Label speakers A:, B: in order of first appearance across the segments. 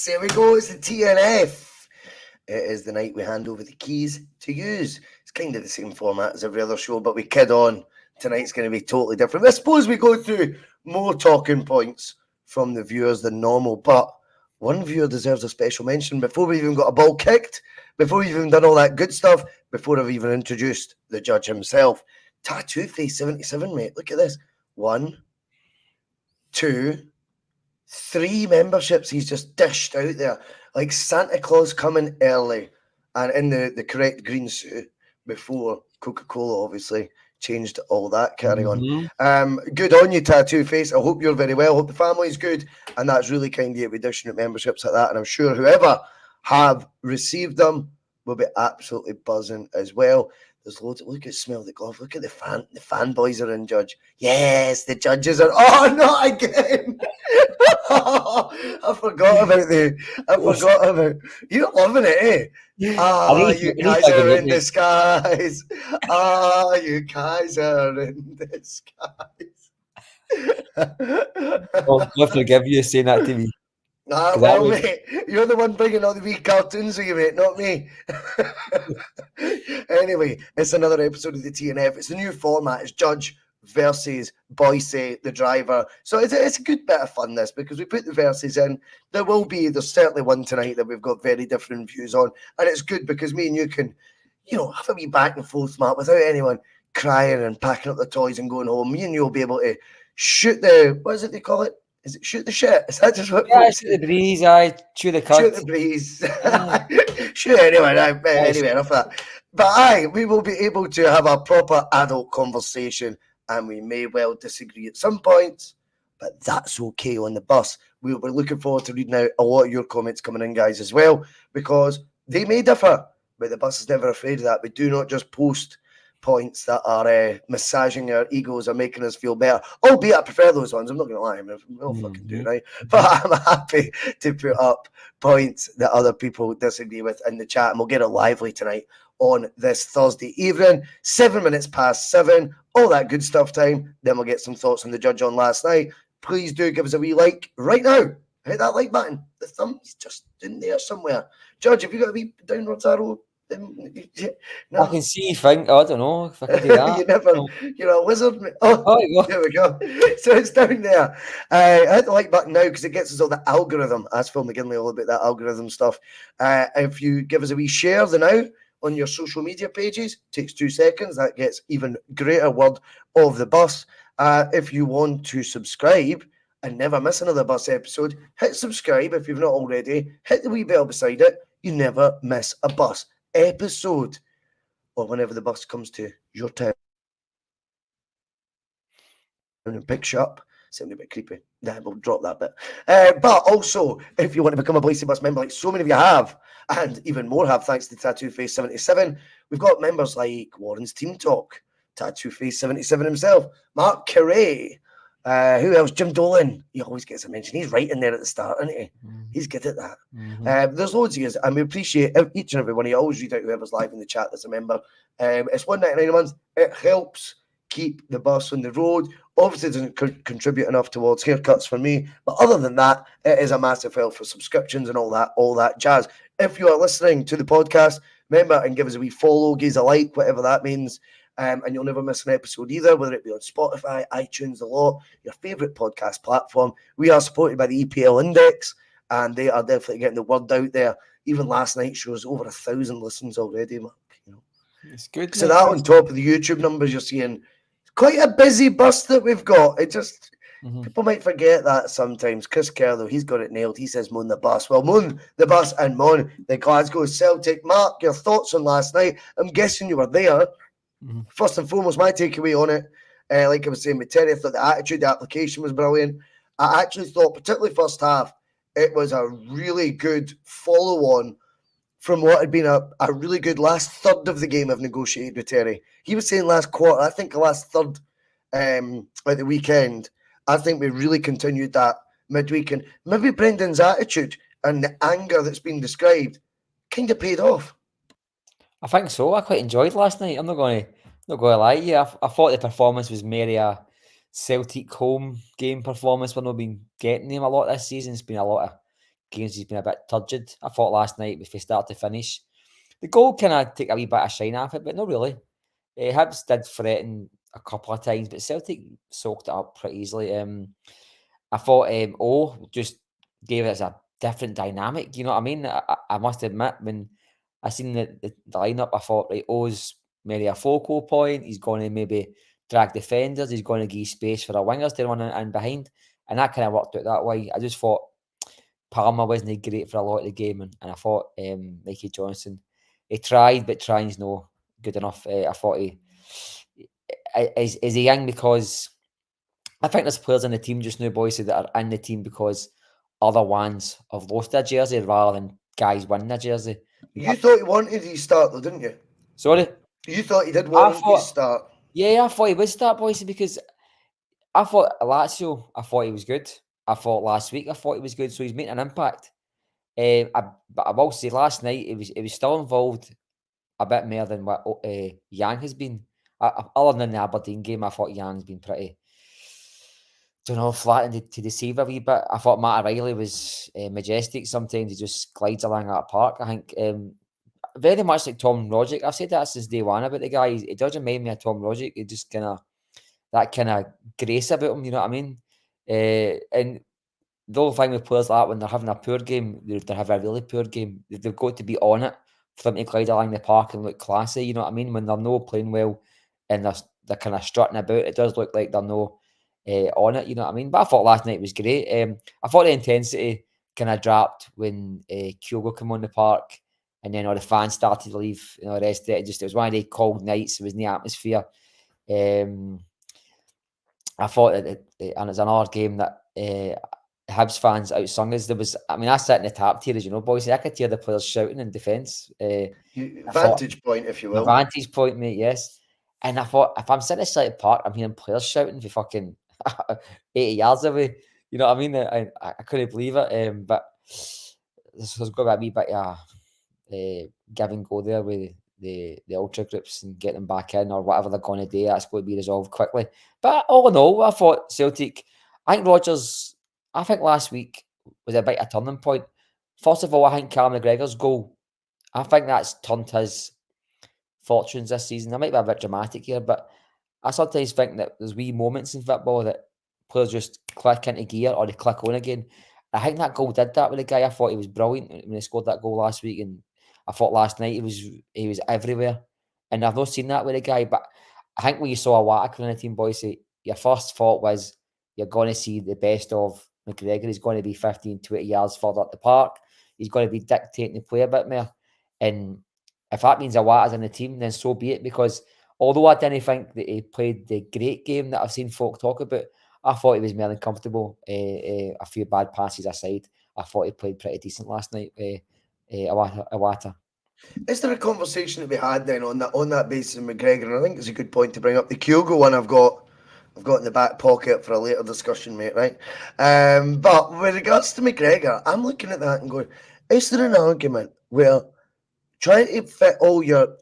A: Yes, here we go. It's the T.N.F. It is the night we hand over the keys to use. It's kind of the same format as every other show, but we kid on. Tonight's going to be totally different. I suppose we go through more talking points from the viewers than normal, but one viewer deserves a special mention. Before we even got a ball kicked, before we've even done all that good stuff, before I've even introduced the judge himself, Tattoo Face 77, mate. Look at this. 1, 2, 3 memberships he's just dished out there. Like Santa Claus coming early and in the correct green suit before Coca-Cola obviously changed all that carry on. Good on you, Tattoo Face. I hope you're very well. I hope the family's good. And that's really kind of you with dishing out memberships like that. And I'm sure whoever have received them will be absolutely buzzing as well. There's loads. Look at Smell the Glove. Look at the fanboys are in, Judge. Yes, the judges are. Oh, not again. I forgot about. You're loving it, eh? You guys are in disguise. You guys are in disguise.
B: I'll forgive you saying that to me.
A: Well, mate, you're the one bringing all the wee cartoons with you, mate, not me. Anyway, it's another episode of the T.N.F. It's a new format. It's Judge versus Bhoycie, the driver. So it's a good bit of fun, this, because we put the verses in. There's certainly one tonight that we've got very different views on. And it's good because me and you can, have a wee back and forth, Matt, without anyone crying and packing up the toys and going home. Me and you will be able to shoot what is it they call it? Is it shoot the shit? Is that just what?
B: Yeah, shoot the breeze, chew the cut.
A: Shoot the breeze. Shoot anyway, enough of that. But we will be able to have a proper adult conversation, and we may well disagree at some points, but that's okay on the bus. We'll be looking forward to reading out a lot of your comments coming in, guys, as well, because they may differ, but the bus is never afraid of that. We do not just post points that are massaging our egos or making us feel better. Albeit I prefer those ones. I'm not going to lie. We all fucking do, right? But I'm happy to put up points that other people disagree with in the chat, and we'll get it lively tonight on this Thursday evening. 7 minutes past 7. All that good stuff time. Then we'll get some thoughts on the judge on last night. Please do give us a wee like right now. Hit that like button. The thumb's just in there somewhere. Judge, have you got a wee downwards arrow?
B: No. I can see you think. I don't know if I can do that.
A: You're a wizard. Oh, there we go. So it's down there. Hit the like button now because it gets us all the algorithm. Ask Phil McGinley all about that algorithm stuff. If you give us a wee share the now on your social media pages, takes 2 seconds. That gets even greater word of the bus. If you want to subscribe and never miss another bus episode, hit subscribe if you've not already. Hit the wee bell beside it. You never miss a bus episode, or whenever the bus comes to your town and picks you up. Sounding a bit creepy. We'll drop that bit. But also, if you want to become a Bhoycie Bus member, like so many of you have, and even more have, thanks to Tattoo Face 77, we've got members like Warren's Team Talk, Tattoo Face 77 himself, Marc Cairney, who else? Jim Dolan. He always gets a mention. He's right in there at the start, isn't he? He's good at that. There's loads of you, and we appreciate each and every one of you. I always read out whoever's live in the chat that's a member. It's $1.99 a month. It helps keep the bus on the road. Obviously, it doesn't contribute enough towards haircuts for me, but other than that, it is a massive help for subscriptions and all that jazz. If you are listening to the podcast, remember and give us a wee follow, give us a like, whatever that means. And you'll never miss an episode either, whether it be on Spotify, iTunes, the lot, your favourite podcast platform. We are supported by the EPL Index, and they are definitely getting the word out there. Even last night shows over 1,000 listens already, Mark.
B: It's good.
A: So that on top of the YouTube numbers you're seeing, quite a busy bus that we've got. It just people might forget that sometimes. Chris Kerr, though, he's got it nailed. He says moan the bus. Well, moan the bus and moan the Glasgow Celtic. Mark, your thoughts on last night? I'm guessing you were there. First and foremost, my takeaway on it, like I was saying with Terry, I thought the attitude, the application was brilliant. I actually thought, particularly first half, it was a really good follow-on from what had been a really good last third of the game I've negotiated with Terry. He was saying last quarter, I think the last third at the weekend, I think we really continued that midweek. And maybe Brendan's attitude and the anger that's been described kind of paid off.
B: I think so. I quite enjoyed last night. I'm not going to lie to you. I thought the performance was merely a Celtic home game performance. We've not been getting them a lot this season. It's been a lot of games he's been a bit turgid. I thought last night, from start to finish, the goal kind of took a wee bit of shine off it, but not really. Hibs did threaten a couple of times, but Celtic soaked it up pretty easily. I thought O just gave us a different dynamic. You know what I mean? I must admit, when I seen the lineup, I thought, right, O's maybe a focal point. He's going to maybe drag defenders. He's going to give space for the wingers to run in behind, and that kind of worked out that way. I just thought Palmer wasn't great for a lot of the game, and I thought Mikey Johnson, he tried, but trying's no good enough. I thought he is he young because I think there's players in the team just now, boys, that are in the team because other ones have lost their jersey rather than guys win their jersey.
A: You thought he wanted his start, though, didn't you?
B: Sorry?
A: You thought he did want his start.
B: Yeah, I thought he would start, boys, because I thought Lazio, I thought he was good. I thought last week, I thought he was good, so he's making an impact. But I will say last night, it was still involved a bit more than what Yang has been. Other than the Aberdeen game, I thought Yang's been pretty, don't know, flattened to deceive a wee bit. I thought Matt O'Reilly was majestic. Sometimes he just glides along that park. I think very much like Tom Rogic. I've said that since day one about the guy. He does remind me of Tom Rogic. He just that kind of grace about him. You know what I mean? And the only thing with players like that, when they're having a poor game, they're having a really poor game. They've got to be on it for them to glide along the park and look classy. You know what I mean? When they're not playing well and they're kind of strutting about, it does look like they're not on it. You know what I mean? But I thought last night was great. I thought the intensity kind of dropped when Kyogo came on the park, and then all the fans started to leave. You know, the rest of it, it was one of the cold nights. It was in the atmosphere. I thought and it's another game that Hibs fans outsung us. I sat in the tap tier, as you know, boys. I could hear the players shouting in defence.
A: Vantage point, if you will.
B: Vantage point, mate, yes. And I thought, if I'm sitting at Celtic Park, I'm hearing players shouting for fucking 80 yards away. You know what I mean? I couldn't believe it. But there's got to be a wee bit of give and go there with the ultra groups and get them back in or whatever they're going to do. That's going to be resolved quickly. But all in all, I thought Celtic, I think last week was a bit of a turning point. First of all, I think Callum McGregor's goal, I think that's turned his fortunes this season. I might be a bit dramatic here, but I sometimes think that there's wee moments in football that players just click into gear or they click on again. I think that goal did that with the guy. I thought he was brilliant when he scored that goal last week, and I thought last night he was everywhere. And I've not seen that with the guy, but I think when you saw a Waterclough in the team, Bhoycie, your first thought was you're going to see the best of McGregor. He's going to be 15, 20 yards further up the park. He's going to be dictating the play a bit more. And if that means Awata's in the team, then so be it. Because although I didn't think that he played the great game that I've seen folk talk about, I thought he was more than comfortable. A few bad passes aside, I thought he played pretty decent last night. Awata.
A: Is there a conversation to be had then on that basis of McGregor? And I think it's a good point to bring up. The Kyogo one I've got in the back pocket for a later discussion, mate, right? But with regards to McGregor, I'm looking at that and going, is there an argument where trying to fit all your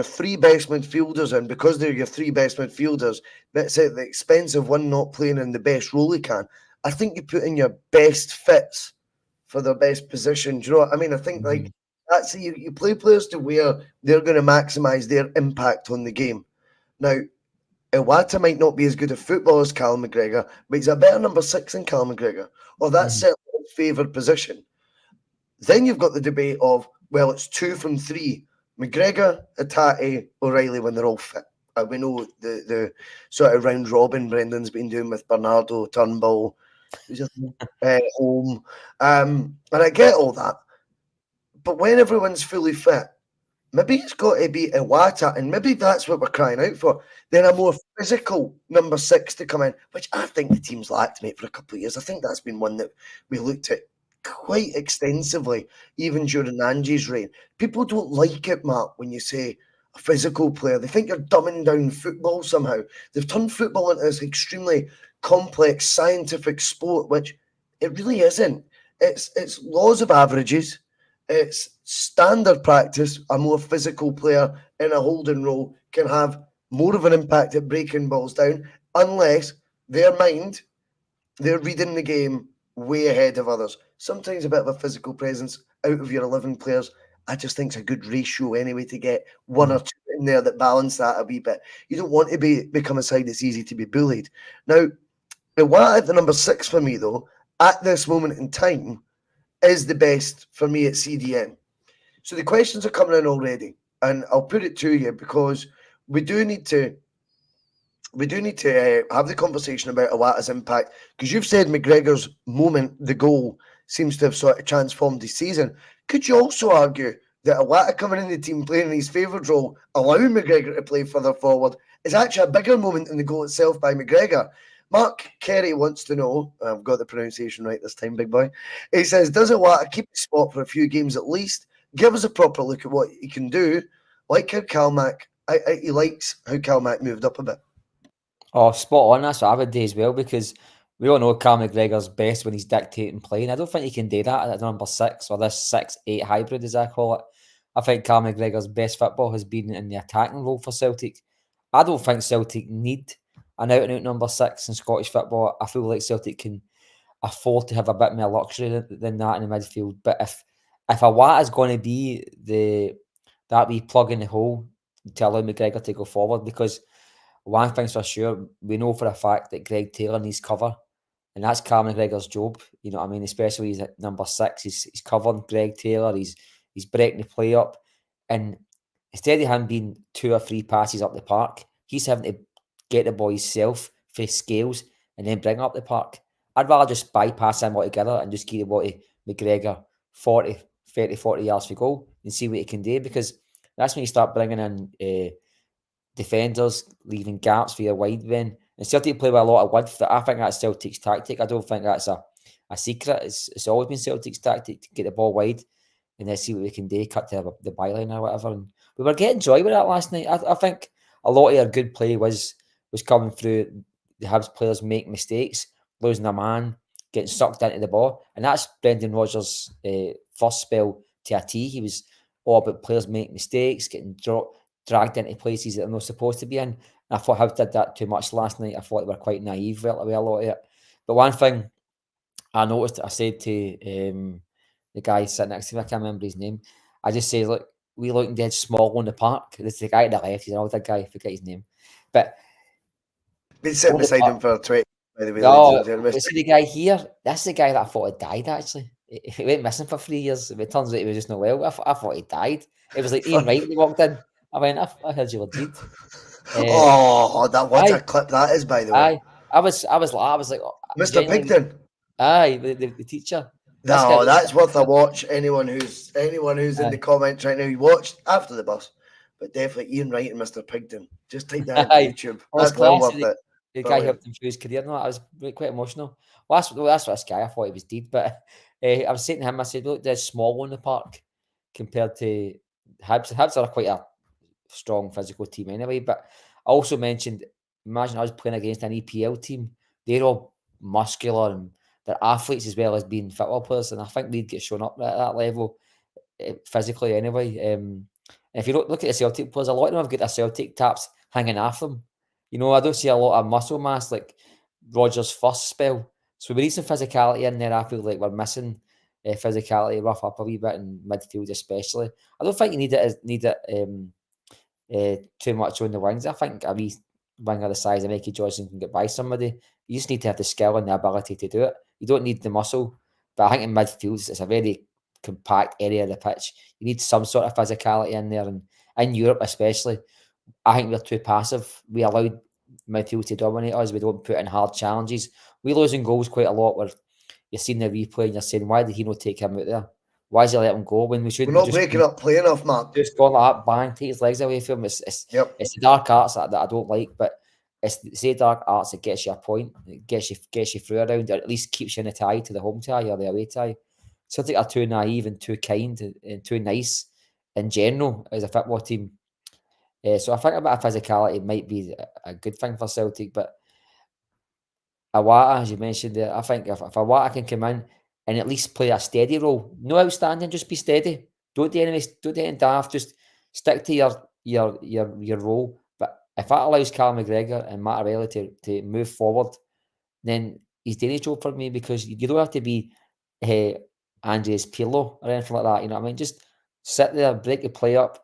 A: three best midfielders in, because they're your three best midfielders, that's at the expense of one not playing in the best role he can? I think you put in your best fits for their best position. Do you know what I mean? I think like that's you play players to where they're going to maximise their impact on the game. Now, Iwata might not be as good a footballer as Callum McGregor, but he's a better number 6 than Callum McGregor. Or that's certainly a favoured position. Then you've got the debate of, well, it's 2 from 3. McGregor, Hatate, O'Reilly when they're all fit. We know the sort of round robin Brendan's been doing with Bernardo, Turnbull, Home. And I get all that. But when everyone's fully fit, maybe it's got to be Iwata, and maybe that's what we're crying out for. Then a more physical number 6 to come in, which I think the team's lacked, mate, for a couple of years. I think that's been one that we looked at quite extensively, even during Angie's reign. People don't like it, Mark, when you say a physical player. They think you're dumbing down football somehow. They've turned football into this extremely complex scientific sport, which it really isn't. It's laws of averages. It's standard practice. A more physical player in a holding role can have more of an impact at breaking balls down, unless they're reading the game way ahead of others. Sometimes a bit of a physical presence out of your 11 players, I just think it's a good ratio anyway to get one or two in there that balance that a wee bit. You don't want to become a side that's easy to be bullied. Now, Iwata at the number 6 for me, though, at this moment in time, is the best for me at CDM. So the questions are coming in already, and I'll put it to you because we do need to have the conversation about Iwata's impact, because you've said McGregor's moment, the goal, seems to have sort of transformed his season. Could you also argue that Iwata coming in the team, playing his favoured role, allowing McGregor to play further forward, is actually a bigger moment than the goal itself by McGregor? Marc Cairney wants to know, I've got the pronunciation right this time, big boy. He says, does Iwata keep the spot for a few games at least? Give us a proper look at what he can do. Like how he likes how Calmac moved up a bit.
B: Oh, spot on. That's what I would do as well, because we all know Cal McGregor's best when he's dictating playing. I don't think he can do that at number 6, or this 6-8 hybrid, as I call it. I think Cal McGregor's best football has been in the attacking role for Celtic. I don't think Celtic need an out-and-out number 6 in Scottish football. I feel like Celtic can afford to have a bit more luxury than that in the midfield. But if Iwata is going to be that wee plug in the hole to allow McGregor to go forward, because one thing's for sure, we know for a fact that Greg Taylor needs cover, and that's Cal McGregor's job. You know what I mean? Especially he's at number 6, he's covering Greg Taylor, he's breaking the play up, and instead of him being 2 or 3 passes up the park, he's having to get the ball himself for scales and then bring up the park. I'd rather just bypass him altogether and just give the ball to McGregor 40 yards for goal and see what he can do, because that's when you start bringing in defenders, leaving gaps for your wide men. And Celtic play with a lot of width. I think that's Celtic's tactic. I don't think that's a secret. It's always been Celtic's tactic to get the ball wide and then see what we can do, cut to the byline or whatever. And we were getting joy with that last night. I think a lot of our good play was coming through the Hibs players making mistakes, losing a man, getting sucked into the ball. And that's Brendan Rodgers' first spell to a T. He was all about players making mistakes, getting dragged into places that they're not supposed to be in. And I thought Hibs did that too much last night. I thought they were quite naive with a lot of it. But one thing I noticed, I said to the guy sitting next to me, I can't remember his name. I just say, look, we looking dead small on the park. This is the guy to the left. He's an older guy. I forget his name. But
A: been sitting beside him for 20, by the way,
B: no,
A: ladies and gentlemen.
B: see the guy here? That's the guy that I thought had died, actually. He went missing for 3 years. It turns out he was just not well. I thought he died. It was like Ian Wright when he walked in. I went, I heard you were dead.
A: What a clip that is, by the way.
B: I was like,
A: Mr. Pigton.
B: Aye, the teacher.
A: No, that's worth a watch. Anyone who's in the comments right now, you watched after the bus, but definitely Ian Wright and Mr. Pigton. Just take that on YouTube. That's well worth it.
B: The guy helped him through his career. No, I was quite emotional. Well, that's what this guy. I thought he was dead, but I was saying to him, I said, look, they're small in the park compared to Hibs. Hibs are quite a strong physical team anyway. But I also mentioned, imagine I was playing against an EPL team. They're all muscular and they're athletes as well as being football players, and I think we'd get shown up at that level physically anyway. If you look at the Celtic players, a lot of them have got their Celtic taps hanging off them. You know, I don't see a lot of muscle mass like Rodgers' first spell. So we need some physicality in there. I feel like we're missing physicality, rough up a wee bit in midfield especially. I don't think you need it too much on the wings. I think a wee winger the size of Mickey Johnson can get by somebody. You just need to have the skill and the ability to do it. You don't need the muscle. But I think in midfield, it's a very compact area of the pitch. You need some sort of physicality in there. And in Europe especially, I think we're too passive. We allow midfield to dominate us. We don't put in hard challenges. We losing goals quite a lot where you're seeing the replay and you're saying, why did he not take him out there? Why does he let him go when we should?
A: We're not breaking up play enough, Mark.
B: Just going like that, bang, take his legs away from him. It's the dark arts that I don't like, but it's the dark arts that gets you a point, it gets you through a round, or at least keeps you in a tie to the home tie or the away tie. Celtic are too naive and too kind and too nice in general as a football team. So I think a bit of physicality might be a good thing for Celtic, but Iwata, as you mentioned there, I think if Iwata can come in and at least play a steady role, no outstanding, just be steady. Don't do anything daft. Just stick to your role. But if that allows Cal McGregor and Mattarelli to move forward, then he's dangerous Joe for me because you don't have to be Andres Pirlo or anything like that. You know what I mean? Just sit there, break the play up,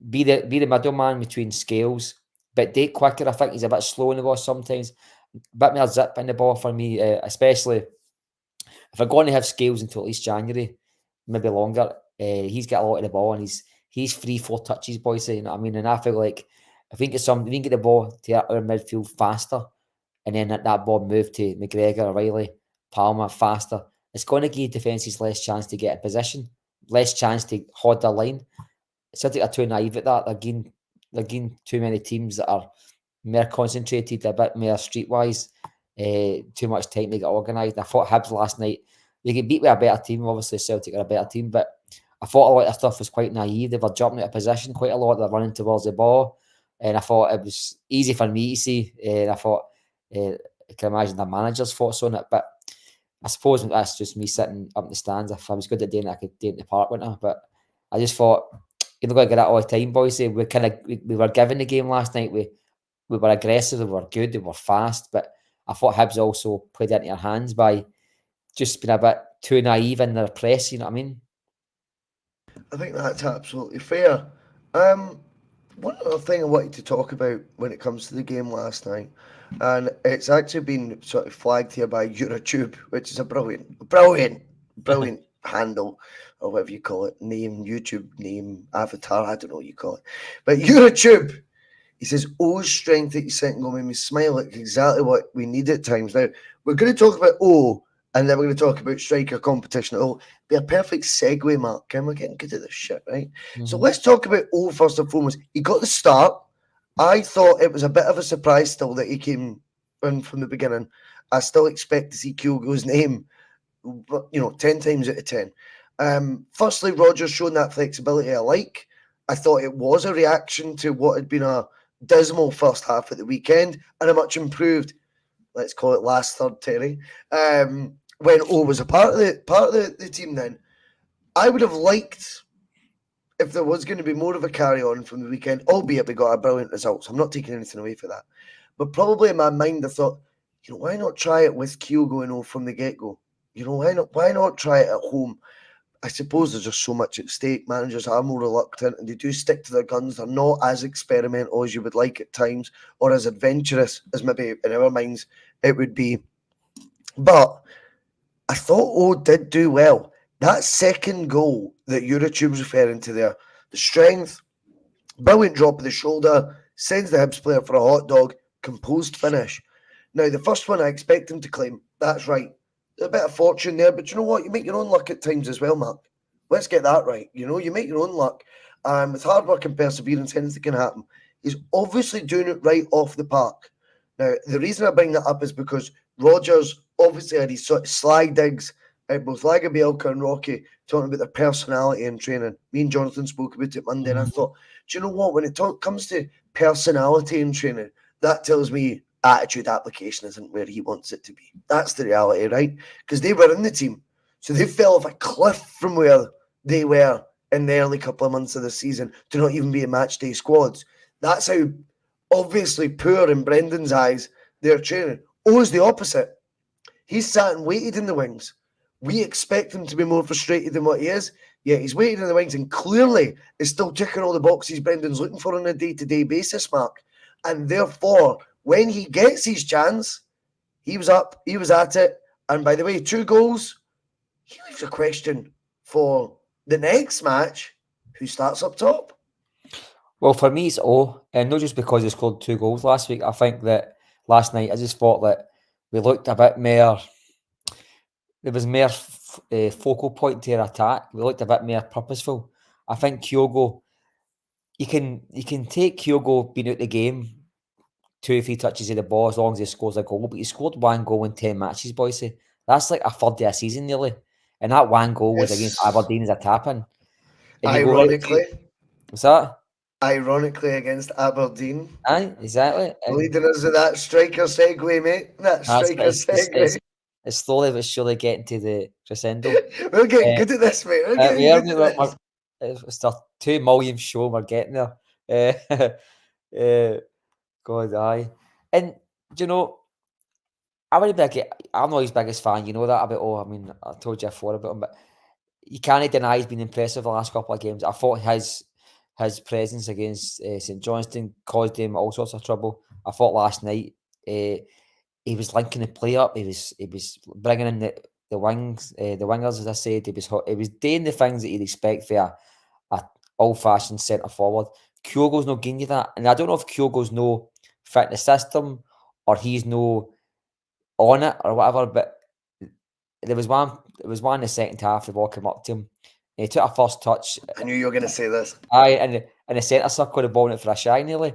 B: be the middleman between Scales, but date quicker. I think he's a bit slow in the ball sometimes. A bit more zip in the ball for me, especially if I'm going to have Scales until at least January, maybe longer. He's got a lot of the ball and he's 3-4 touches, boys. You know what I mean? And I feel like if we can get the ball to our midfield faster, and then that ball moved to McGregor, O'Reilly, Palmer faster, it's going to give defences less chance to get a position, less chance to hold their line. Celtic are too naive at that. They're getting too many teams that are more concentrated, a bit more streetwise, too much time to get organised. I thought Hibs last night, they get beat by a better team. Obviously, Celtic are a better team, but I thought a lot of stuff was quite naive. They were jumping out of position quite a lot. They're running towards the ball. And I thought it was easy for me to see. And I thought, I can imagine the manager's thoughts on it. But I suppose that's just me sitting up in the stands. If I was good at doing it, I could do it in the park, wouldn't I? But I just thought, you're not going to get that all the time, boys. We were given the game last night. We were aggressive, we were good, we were fast. But I thought Hibs also played into our hands by just being a bit too naive in their press, you know what I mean?
A: I think that's absolutely fair. One other thing I wanted to talk about when it comes to the game last night, and it's actually been sort of flagged here by YouTube, which is a brilliant handle, or whatever you call it, name, YouTube name, avatar, I don't know what you call it. But YouTube, he says, O's strength at your second goal made me smile. It's exactly what we need at times. Now, we're going to talk about O, and then we're going to talk about striker competition. It'll be a perfect segue, Mark. And we're getting good at this shit, right? Mm-hmm. So let's talk about O first and foremost. He got the start. I thought it was a bit of a surprise still that he came in from the beginning. I still expect to see Kyogo's name, 10 times out of 10. Firstly, Rodgers showing that flexibility I like. I thought it was a reaction to what had been a dismal first half at the weekend and a much improved, let's call it last third, Terry, when O was a part of the team then. I would have liked if there was going to be more of a carry-on from the weekend, albeit we got a brilliant result, so I'm not taking anything away for that. But probably in my mind I thought, why not try it with Kyogo and O from the get-go? Why not try it at home? I suppose there's just so much at stake. Managers are more reluctant and they do stick to their guns. They're not as experimental as you would like at times, or as adventurous as maybe in our minds it would be. But I thought O did do well. That second goal that YouTube's referring to there, the strength, brilliant drop of the shoulder, sends the Hibs player for a hot dog, composed finish. Now, the first one I expect him to claim, that's right. There's a bit of fortune there, but you know what? You make your own luck at times as well, Mark. Let's get that right. You make your own luck. And with hard work and perseverance, anything can happen. He's obviously doing it right off the park. Now, the reason I bring that up is because Rodgers obviously had his sort of sly digs at both Lagerbielka and Rocky, talking about their personality in training. Me and Jonathan spoke about it Monday, and I thought, do you know what? When it comes to personality in training, that tells me attitude application isn't where he wants it to be. That's the reality, right? Because they were in the team. So they fell off a cliff from where they were in the early couple of months of the season to not even be in match day squads. That's how obviously poor in Brendan's eyes their training. O's the opposite. He's sat and waited in the wings. We expect him to be more frustrated than what he is. Yeah, he's waiting in the wings and clearly is still ticking all the boxes Brendan's looking for on a day-to-day basis, Mark. And therefore, when he gets his chance, he was up, he was at it. And by the way, 2 goals, he leaves a question for the next match. Who starts up top?
B: Well, for me, it's O. And not just because he scored 2 goals last week. I think that last night, I just thought that we looked a bit more... There was more focal point to our attack. We looked a bit more purposeful. I think Kyogo, you can take Kyogo being out the game 2 or 3 touches of the ball as long as he scores a goal. But he scored 1 goal in 10 matches, Bhoycie. That's like a third of a season nearly. And that 1 goal was against Aberdeen as a tap-in.
A: Ironically.
B: What's that?
A: Ironically against Aberdeen.
B: Aye, exactly.
A: Leading us to that striker segue, mate. That striker segue.
B: It's slowly but surely getting to the crescendo.
A: We're getting good at this, mate.
B: It's the 2 million show. We're getting there. God, aye. And, I'm not his biggest fan, you know that about. I mean, I told you before about him, but you can't deny he's been impressive the last couple of games. I thought his presence against St Johnstone caused him all sorts of trouble. I thought last night he was linking the play up. He was bringing in the wings, the wingers, as I said. He was doing the things that you'd expect for a old-fashioned centre forward. Kyogo's not giving you that, and I don't know if Kyogo's no fit in the system or he's no on it or whatever. But there was one in the second half. They walk him up to him. And he took a first touch.
A: I knew you were going to say this.
B: Aye, and in the centre circle, the ball went for a shy nearly.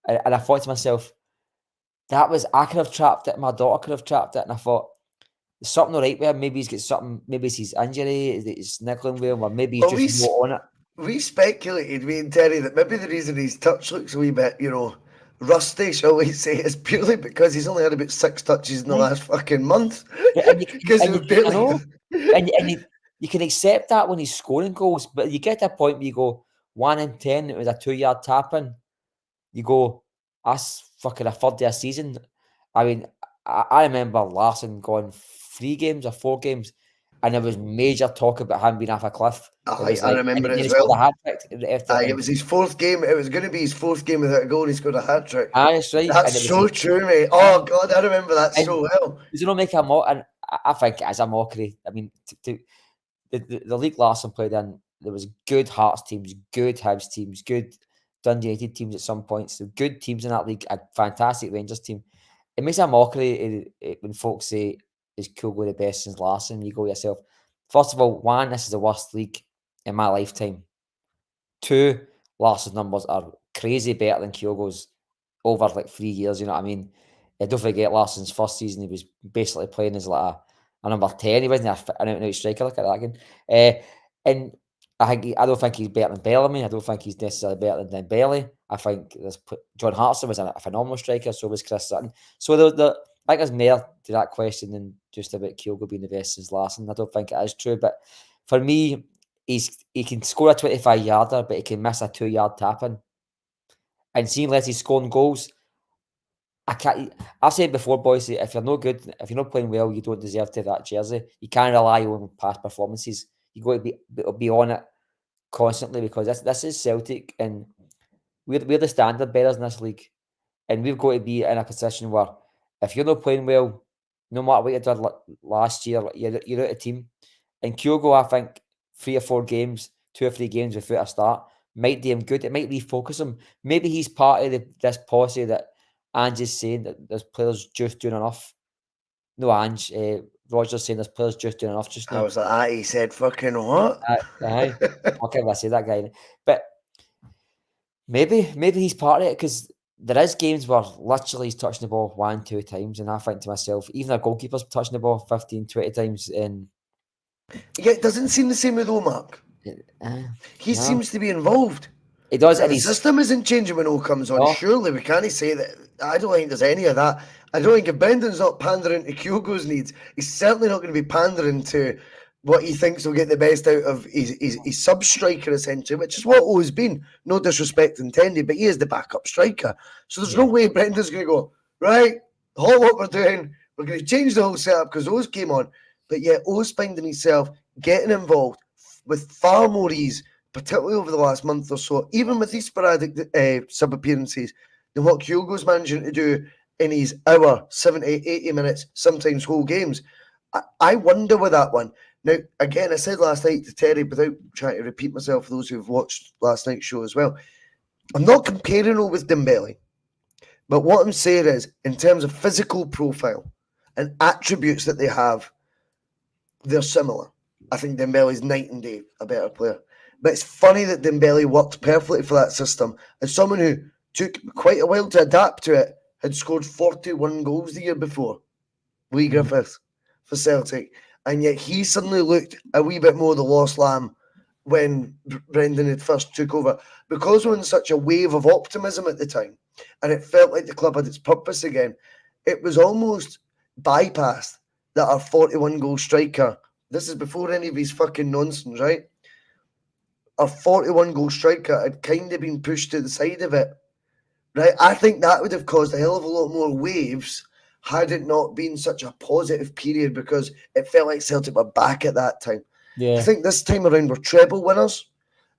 B: And I thought to myself, I could have trapped it. My daughter could have trapped it. And I thought, there's something all right with him. Maybe he's got something. Maybe it's his injury. It's niggling with him, or maybe he's just not on it.
A: We speculated, me and Terry, that maybe the reason his touch looks a wee bit, rusty, shall we say, is purely because he's only had about 6 touches in the last fucking month. Because
B: you can accept that when he's scoring goals, but you get to a point where you go 1 in 10. It was a 2-yard tap in. You go, that's fucking a third day a season. I mean, I remember Larson going 3 games or 4 games, and there was major talk about him being off a cliff.
A: I remember it as well. It was his 4th game. It was going to be his 4th game without a goal, and he scored a hat trick.
B: That's right.
A: That's so true, mate. Oh God, I remember that so well.
B: Does it not make a mock? And I think it is a mockery. I mean, the league Larson played in, there was good Hearts teams, good Hibs teams, good Dundee United teams at some points. So good teams in that league. A fantastic Rangers team. It makes a mockery when folks say, is Kyogo the best since Larson? You go yourself. First of all, 1, this is the worst league in my lifetime. 2, Larson's numbers are crazy better than Kyogo's over like 3 years. You know what I mean? Don't forget Larson's first season, he was basically playing as like a number 10. He wasn't an out-and-out striker. Look at that again. And I don't think he's better than Bellamy. I don't think he's necessarily better than Dembele. I think John Hartson was a phenomenal striker. So was Chris Sutton. So I think there's more to that question than just about Kyogo being the best since Larson. I don't think it is true. But for me, he can score a 25-yarder, but he can miss a 2-yard tap-in. And seeing unless he's scoring goals, I've said before, boys, if you're no good, if you're not playing well, you don't deserve to have that jersey. You can't rely on past performances. You got to be on it constantly, because this is Celtic, and we're the standard bearers in this league, and we've got to be in a position where if you're not playing well, no matter what you did last year, you're out of team. And Kyogo, I think 3 or 4 games, 2 or 3 games without a start might do him good. It might refocus him. Maybe he's part of this policy that Ange is saying, that there's players just doing enough. No, Ange. Roger's saying there's players just doing enough just now.
A: I was like, he said fucking what?
B: Aye. Okay, I say that guy. But maybe he's part of it, because there is games where literally he's touching the ball 1, 2 times, and I think to myself, even a goalkeeper's touching the ball 15, 20 times. And
A: yeah, it doesn't seem the same with Marc. He seems to be involved.
B: He does.
A: And the system isn't changing when O comes on. Surely we can't say that. I don't think there's any of that. I don't think if Brendan's not pandering to Kyogo's needs, he's certainly not going to be pandering to what he thinks will get the best out of his sub-striker, essentially, which is what O's been. No disrespect intended, but he is the backup striker. So there's no way Brendan's going to go, right, all what we're doing, we're going to change the whole setup because O's came on. But yet O's finding himself getting involved with far more ease, particularly over the last month or so, even with these sporadic sub-appearances, than what Kyogo's managing to do in his hour, 70, 80 minutes, sometimes whole games. I wonder with that one. Now, again, I said last night to Terry, without trying to repeat myself for those who've watched last night's show as well, I'm not comparing it with Dembele. But what I'm saying is, in terms of physical profile and attributes that they have, they're similar. I think Dembele's night and day a better player. But it's funny that Dembele worked perfectly for that system. As someone who took quite a while to adapt to it, had scored 41 goals the year before, Lee Griffiths for Celtic. And yet he suddenly looked a wee bit more the lost lamb when Brendan had first took over. Because we were in such a wave of optimism at the time, and it felt like the club had its purpose again, it was almost bypassed that our 41-goal striker, this is before any of his fucking nonsense, right? Our 41-goal striker had kind of been pushed to the side of it, right? I think that would have caused a hell of a lot more waves had it not been such a positive period, because it felt like Celtic were back at that time.
B: Yeah.
A: I think this time around we're treble winners.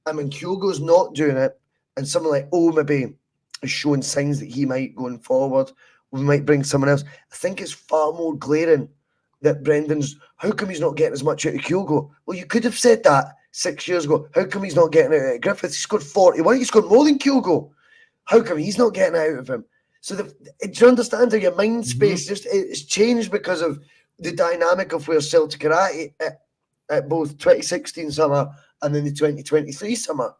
A: I mean, Kyogo's not doing it, and someone like maybe is showing signs that he might going forward. We might bring someone else. I think it's far more glaring that Brendan's. How come he's not getting as much out of Kyogo? Well, you could have said that 6 years ago. How come he's not getting it out of Griffiths? He scored 41. He scored more than Kyogo. How come he's not getting it out of him? So do you understand how your mind space it's changed because of the dynamic of where Celtic are at both 2016 summer and then the 2023 summer.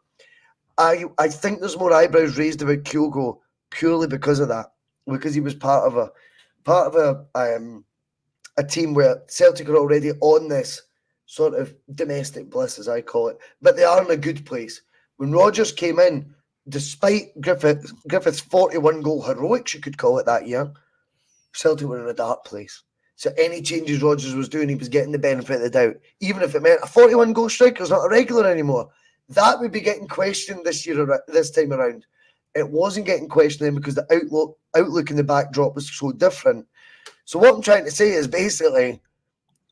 A: I think there's more eyebrows raised about Kyogo purely because of that, because he was part of a team where Celtic are already on this sort of domestic bliss, as I call it, but they are in a good place. When Rodgers came in, despite Griffith's 41 goal heroics, you could call it that year, Celtic were in a dark place. So any changes Rodgers was doing, he was getting the benefit of the doubt. Even if it meant a 41 goal striker is not a regular anymore, that would be getting questioned this time around. It wasn't getting questioned because the outlook in the backdrop was so different. So what I'm trying to say is basically,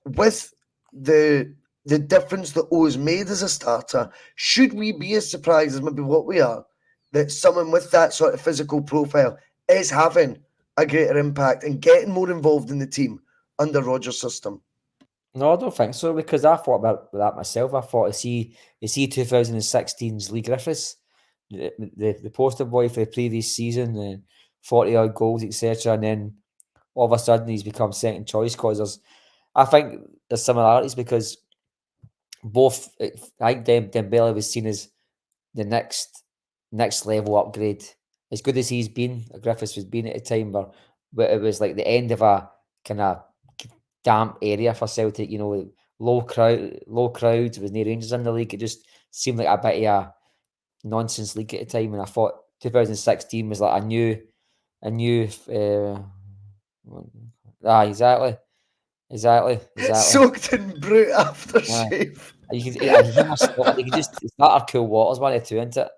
A: with the difference that O's made as a starter, should we be as surprised as maybe what we are, that someone with that sort of physical profile is having a greater impact and getting more involved in the team under Rodgers' system?
B: No, I don't think so, because I thought about that myself. I thought, is he 2016's Lee Griffiths, the poster boy for the previous season, the 40-odd goals, etc., and then all of a sudden he's become second choice because I think there's similarities, because both, I think Dembele was seen as the next level upgrade. As good as he's been, Griffiths was been at a time where it was like the end of a kind of damp area for Celtic, low crowds, there was no Rangers in the league. It just seemed like a bit of a nonsense league at the time, and I thought 2016 was like a new exactly.
A: Soaked in brute aftershave.
B: You can just it's not our cool waters, one or two, isn't it?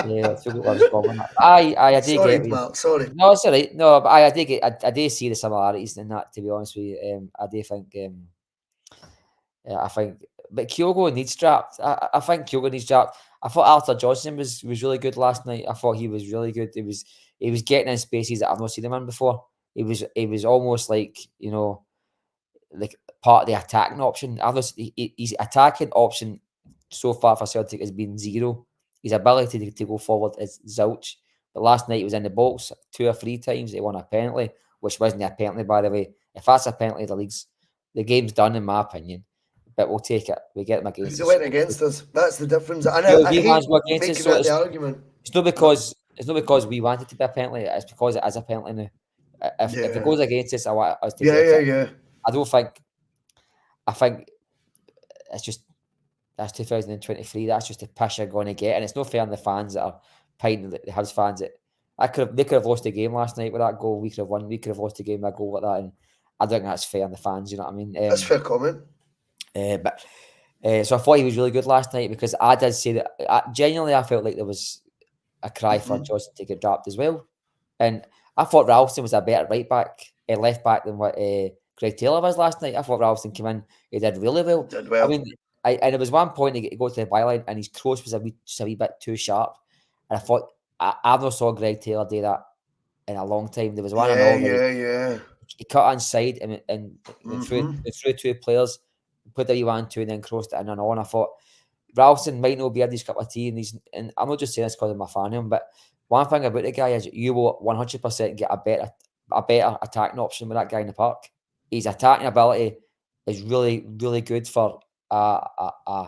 B: Yeah, I forgot what I was going at. I did
A: Sorry,
B: get
A: Mark, sorry.
B: No, it's all right. No, but I did get I did see the similarities in that, to be honest with you. I do think I think, but Kyogo needs strapped. I think Kyogo needs strapped. I thought Arthur Johnson was really good last night. I thought he was really good. He was getting in spaces that I've not seen him in before. He was almost like, like part of the attacking option. His attacking option so far for Celtic has been zero. His ability to go forward is zilch. But last night he was in the box 2 or 3 times. He won a penalty, which wasn't a penalty, by the way. If that's a penalty, the game's done, in my opinion. But we'll take it. We get them against
A: They
B: us.
A: went against us. That's the difference. And I hate making that the argument.
B: It's not because we want it to be a penalty. It's because it is a penalty now. If it goes against us, I want us to get it.
A: Yeah.
B: I think it's just, that's 2023. That's just the push you're going to get, and it's not fair on the fans that are pining the Hibs fans. They could have lost the game last night with that goal. We could have won. We could have lost the game with a goal like that, and I don't think that's fair on the fans. You know what I mean?
A: That's a fair comment.
B: So I thought he was really good last night, because I did say that genuinely I felt like there was a cry for Johnson to get dropped as well, and I thought Ralston was a better left back than what Greg Taylor was last night. I thought Ralston came in, he did really well. I mean, and there was one point he got to the byline and his cross was just a wee bit too sharp, and I thought I've not saw Greg Taylor do that in a long time. There was one
A: Yeah.
B: He cut inside and went through 2 players, put the 1-2 and then crossed it in and on. I thought Ralston might not be in his cup of tea, and I'm not just saying this because I'm a fan of him, but one thing about the guy is you will 100% get a better attacking option with that guy in the park. His attacking ability is really, really good for a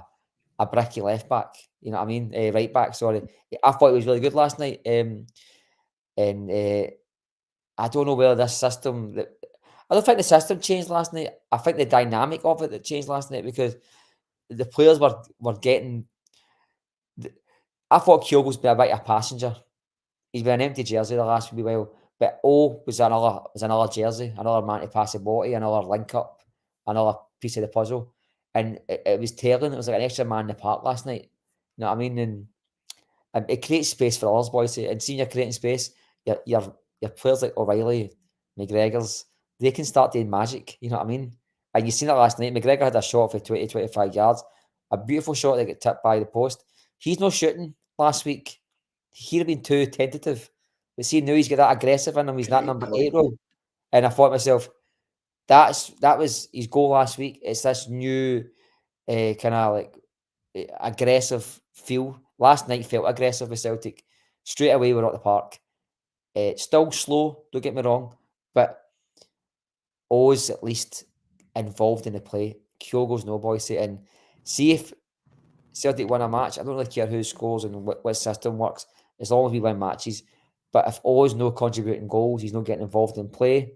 B: bricky left back. You know what I mean? Right back, sorry. I thought he was really good last night. And I don't know whether this system... I don't think the system changed last night. I think the dynamic of it that changed last night, because the players were getting... I thought Kyogo's been a bit of a passenger. He's been an empty jersey the last wee while, but was another jersey, another man to pass the ball to, another link up, another piece of the puzzle. And it was telling. It was like an extra man in the park last night. You know what I mean? And it creates space for others, boys. And seeing you're creating space, you're your players like O'Reilly, McGregor's, they can start doing magic. You know what I mean? And you seen it last night. McGregor had a shot for 20, 25 yards, a beautiful shot that got tipped by the post. He's not shooting last week. He'd have been too tentative. But see, now he's got that aggressive in him. He's that
A: Great
B: number
A: point.
B: 8 role. And I thought to myself, that was his goal last week. It's this new kind of like aggressive feel. Last night felt aggressive with Celtic. Straight away, we're at the park. Still slow, don't get me wrong, but always at least involved in the play. Kyogo's no Bhoycie. And see if Celtic win a match, I don't really care who scores and what system works, as long as we win matches. But if always no contributing goals, he's not getting involved in play,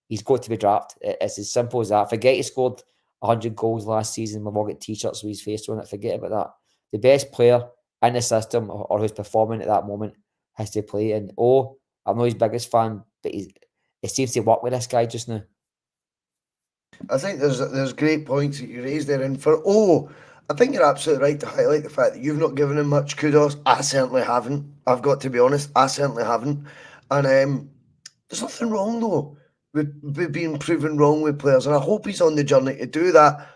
B: he's got to be dropped. It's as simple as that. Forget he scored 100 goals last season. We've all got t-shirts with his face on it. Forget about that. The best player in the system or who's performing at that moment has to play. And I'm not his biggest fan, but it seems to work with this guy just now.
A: I think there's great points that you raised there, and I think you're absolutely right to highlight the fact that you've not given him much kudos. I certainly haven't. I've got to be honest. I certainly haven't, and there's nothing wrong though with being proven wrong with players, and I hope he's on the journey to do that.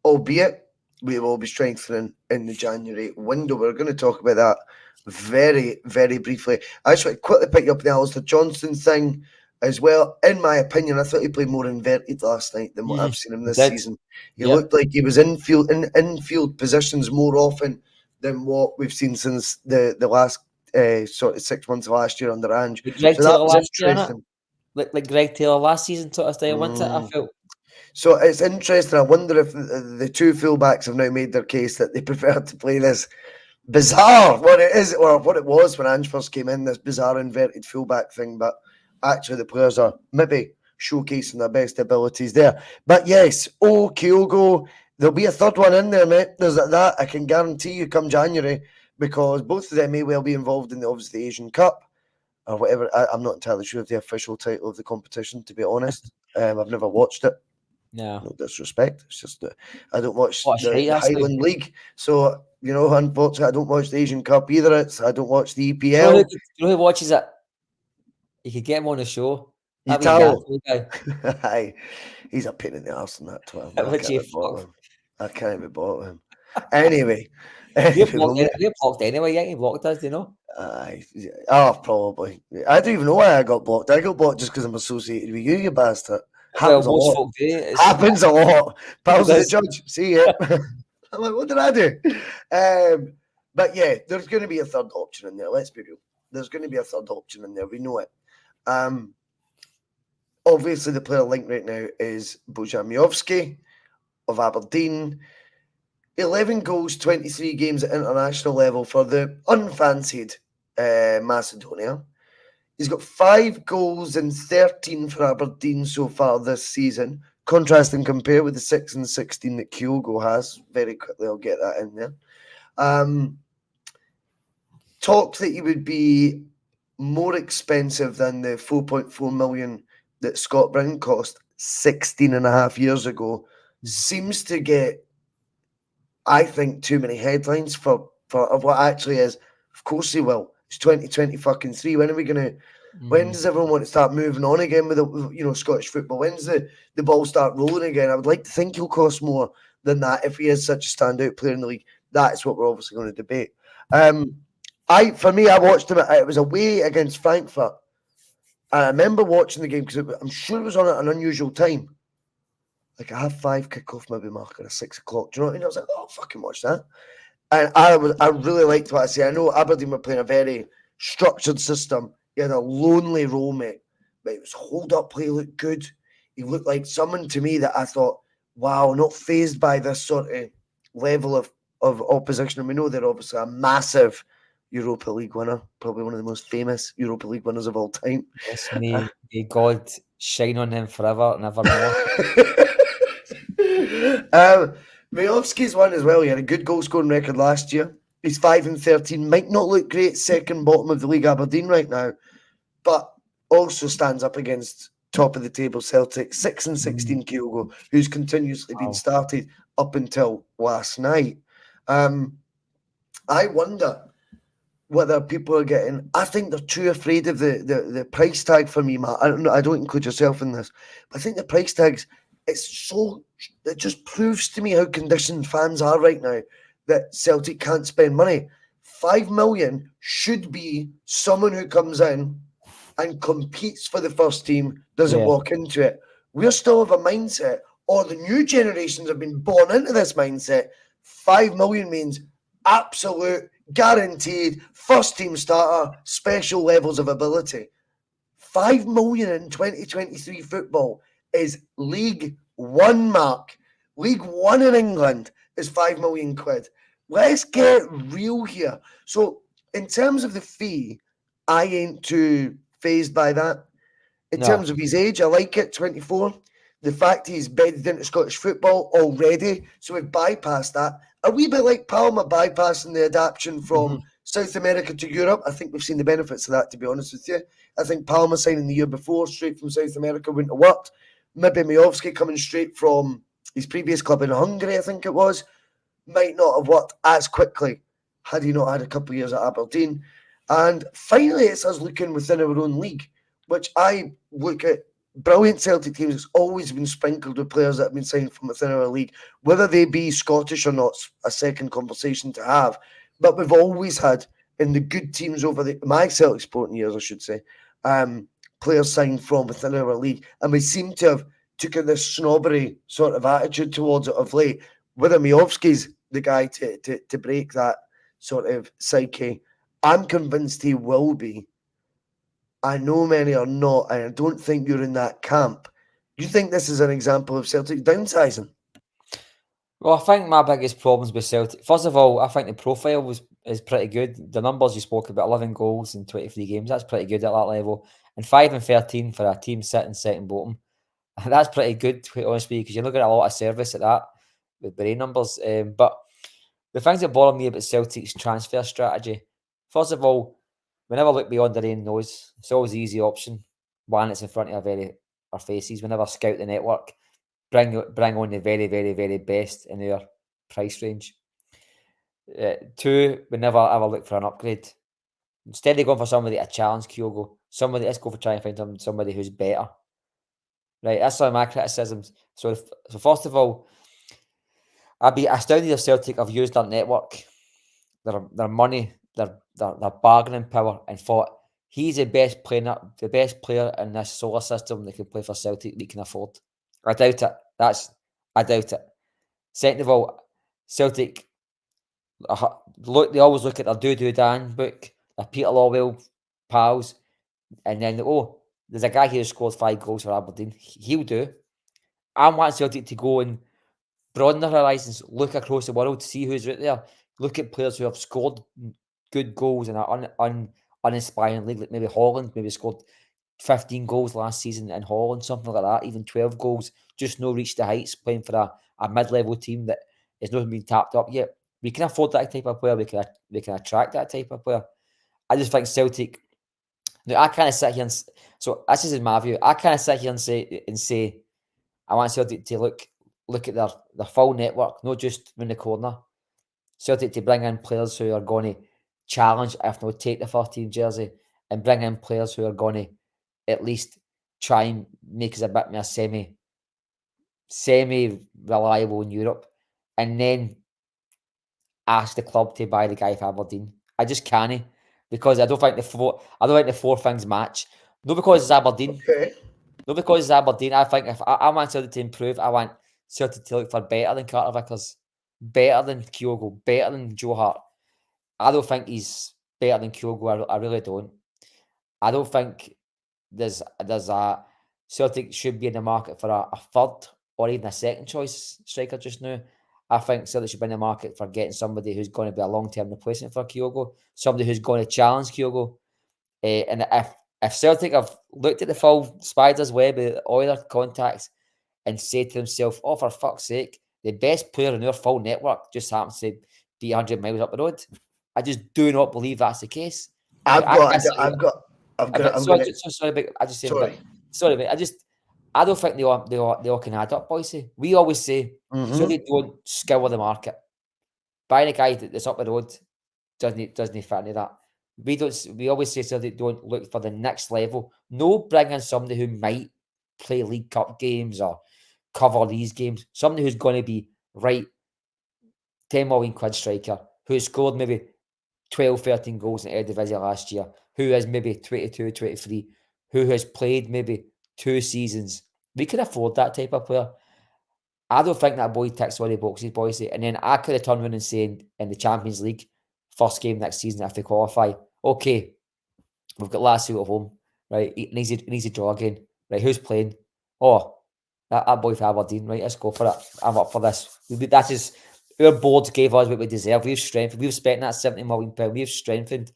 A: Albeit we will be strengthening in the January window. We're going to talk about that very, very briefly. I just want to quickly pick up the Alistair Johnston thing as well. In my opinion, I thought he played more inverted last night than what I've seen him this season. He looked like he was in infield positions more often than what we've seen since the last sort of 6 months of last year under Ange.
B: Greg
A: So
B: Taylor
A: that was
B: last year,
A: interesting.
B: like Greg Taylor last season sort of style, wasn't it? I felt.
A: So it's interesting. I wonder if the two fullbacks have now made their case that they prefer to play this bizarre, what it is, or what it was when Ange first came in, this bizarre inverted fullback thing. But actually, the players are maybe showcasing their best abilities there. But yes, Kyogo, there'll be a third one in there, mate. There's that, I can guarantee you come January, because both of them may well be involved in the Asian Cup or whatever. I'm not entirely sure of the official title of the competition, to be honest. I've never watched it. No disrespect. It's just that I don't watch the Highland League. So, unfortunately, I don't watch the Asian Cup either. I don't watch the EPL.
B: You know who watches it? You could get him on the show.
A: Aye, he's a pain in the arse in that twelve. I can't be bought him. Anyway.
B: You're blocked anyway. You ain't blocked us, do you know?
A: Probably. I don't even know why I got blocked. I got blocked just because I'm associated with you, you bastard.
B: Happens a lot.
A: Happens a lot. Pals of the judge. See it. I'm like, what did I do? But yeah, there's going to be a third option in there. Let's be real. There's going to be a third option in there. We know it. Obviously, the player linked right now is Bojan Miovski of Aberdeen. 11 goals, 23 games at international level for the unfancied Macedonia. He's got 5 goals and 13 for Aberdeen so far this season. Contrast and compare with the 6 and 16 that Kyogo has. Very quickly, I'll get that in there. Talked that he would be more expensive than the 4.4 million that Scott Brown cost 16 and a half years ago. Seems to get, I think, too many headlines for what actually is. Of course he will. It's 2023. When are we going to... When does everyone want to start moving on again with Scottish football? When's the ball start rolling again? I would like to think he'll cost more than that if he is such a standout player in the league. That's what we're obviously going to debate. I watched him. It was away against Frankfurt. I remember watching the game because I'm sure it was on at an unusual time. Like a 5:30 kickoff, maybe Mark, or a 6 o'clock. Do you know what I mean? I was like, oh, fucking watch that. And I really liked what I see. I know Aberdeen were playing a very structured system. He had a lonely role, mate, but it was hold-up play, looked good. He looked like someone to me that I thought, wow, not fazed by this sort of level of opposition. And we know they're obviously a massive Europa League winner, probably one of the most famous Europa League winners of all time.
B: Yes, may God shine on him forever and evermore.
A: Miovski's one as well. He had a good goal-scoring record last year. He's 5 and 13. Might not look great, second bottom of the league, Aberdeen right now, but also stands up against top of the table Celtic. 6 and 16 Kyogo, who's continuously been started up until last night. I wonder whether people are getting. I think they're too afraid of the price tag for me, Matt. I don't include yourself in this, but I think the price tags. It just proves to me how conditioned fans are right now that Celtic can't spend money. 5 million should be someone who comes in and competes for the first team, doesn't walk into it. We're still of a mindset, or the new generations have been born into this mindset. 5 million means absolute, guaranteed, first team starter, special levels of ability. 5 million in 2023 football is League One, Mark. League One in England is 5 million quid. Let's get real here. So, in terms of the fee, I ain't too phased by that. In terms of his age, I like it, 24. The fact he's bedded into Scottish football already, so we've bypassed that. A wee bit like Palmer bypassing the adaptation from South America to Europe. I think we've seen the benefits of that, to be honest with you. I think Palmer signing the year before, straight from South America, wouldn't have worked. Maybe Miovski coming straight from his previous club in Hungary, I think it was, might not have worked as quickly had he not had a couple of years at Aberdeen. And finally, it's us looking within our own league, which I look at. Brilliant Celtic teams, it's always been sprinkled with players that have been signed from within our league, whether they be Scottish or not, a second conversation to have. But we've always had, in the good teams over my Celtic sporting years, I should say, players signed from within our league. And we seem to have taken this snobbery sort of attitude towards it of late. Whether Miovski's the guy to break that sort of psyche, I'm convinced he will be. I know many are not, and I don't think you're in that camp. You think this is an example of Celtic downsizing?
B: Well, I think my biggest problems with Celtic, first of all, I think the profile is pretty good. The numbers you spoke about, 11 goals in 23 games, that's pretty good at that level. And 5 and 13 for a team sitting second bottom. That's pretty good, to be honest with you, because you're looking at a lot of service at that with brain numbers. But the things that bother me about Celtic's transfer strategy, first of all, we never look beyond our own nose. It's always the easy option. One, it's in front of our faces. We never scout the network. Bring on the very, very, very best in their price range. 2, we never ever look for an upgrade. Instead of going for somebody to challenge Kyogo, let's go for trying to find somebody who's better. Right, that's some of my criticisms. So first of all, I'd be astounded if Celtic have used their network, their money, their bargaining power, and thought he's the best player in this solar system that can play for Celtic we can afford. I doubt it. I doubt it. Second of all, Celtic they always look at their Do Dan book, their Peter Lawwell pals, and then there's a guy here who scored 5 goals for Aberdeen. He'll do. I want Celtic to go and broaden their horizons, look across the world, see who's out there, look at players who have scored good goals in an uninspiring league, like maybe Holland, maybe scored 15 goals last season in Holland, something like that, even 12 goals, just no reach the heights, playing for a mid-level team that is not been tapped up yet. We can afford that type of player. We can attract that type of player. I just think Celtic. Now, I kind of sit here and so this is in my view. I kind of sit here and say, I want Celtic to look at their full network, not just in the corner. Celtic to bring in players who are going to challenge, if not take the 13 jersey, and bring in players who are going to at least try and make us a bit more semi-reliable in Europe, and then ask the club to buy the guy for Aberdeen. I just can't, because I don't think the four things match. Not because it's Aberdeen.
A: Okay.
B: Not because it's Aberdeen. I think if I want Celtic to improve, I want Celtic to look for better than Carter Vickers, better than Kyogo, better than Joe Hart. I don't think he's better than Kyogo. I really don't. I don't think there's a Celtic should be in the market for a third or even a second choice striker just now. I think Celtic should be in the market for getting somebody who's going to be a long-term replacement for Kyogo, somebody who's going to challenge Kyogo. And if Celtic have looked at the full spider's web of all their contacts and said to themselves, oh, for fuck's sake, the best player in our full network just happens to be 100 miles up the road. I just do not believe that's the case.
A: Sorry,
B: mate. I don't think they all can add up, Bhoycie. We always say, so they don't scour the market. Buying a guy that's up the road doesn't fit into that. We always say Celtic don't look for the next level. No, bring in somebody who might play League Cup games or cover these games. Somebody who's going to be right, 10 million quid striker, who scored maybe 12, 13 goals in Eredivisie last year, who is maybe 22, 23, who has played maybe 2 seasons. We can afford that type of player. I don't think that boy ticks all the boxes, Bhoycie. And then I could have turned around and said in the Champions League, first game next season, if they qualify, okay, we've got Lazio at home, right? He needs a draw again. Right, who's playing? Oh, that boy for Aberdeen, right? Let's go for it. I'm up for this. That is our board gave us what we deserve. We've strengthened. We've spent that £70 million. We've strengthened.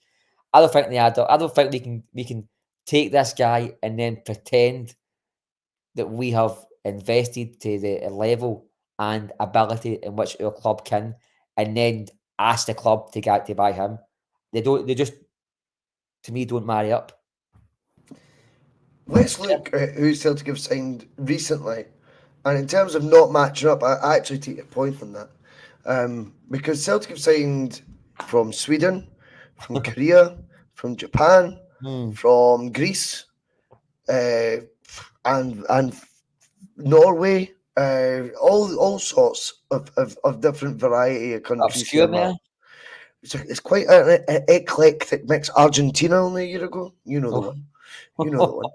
B: I don't think they add up. I don't think we can take this guy and then pretend that we have invested to the level and ability in which our club can, and then ask the club to buy him. They don't. They just, to me, don't marry up.
A: Let's look at who Celtic have signed recently. And in terms of not matching up, I actually take your point on that. Because Celtic have signed from Sweden, from Korea, from Japan, from Greece, and Norway, all sorts of different variety of countries.
B: Obscure, man.
A: It's quite an eclectic mix. Argentina only a year ago. You know the one. You know the one.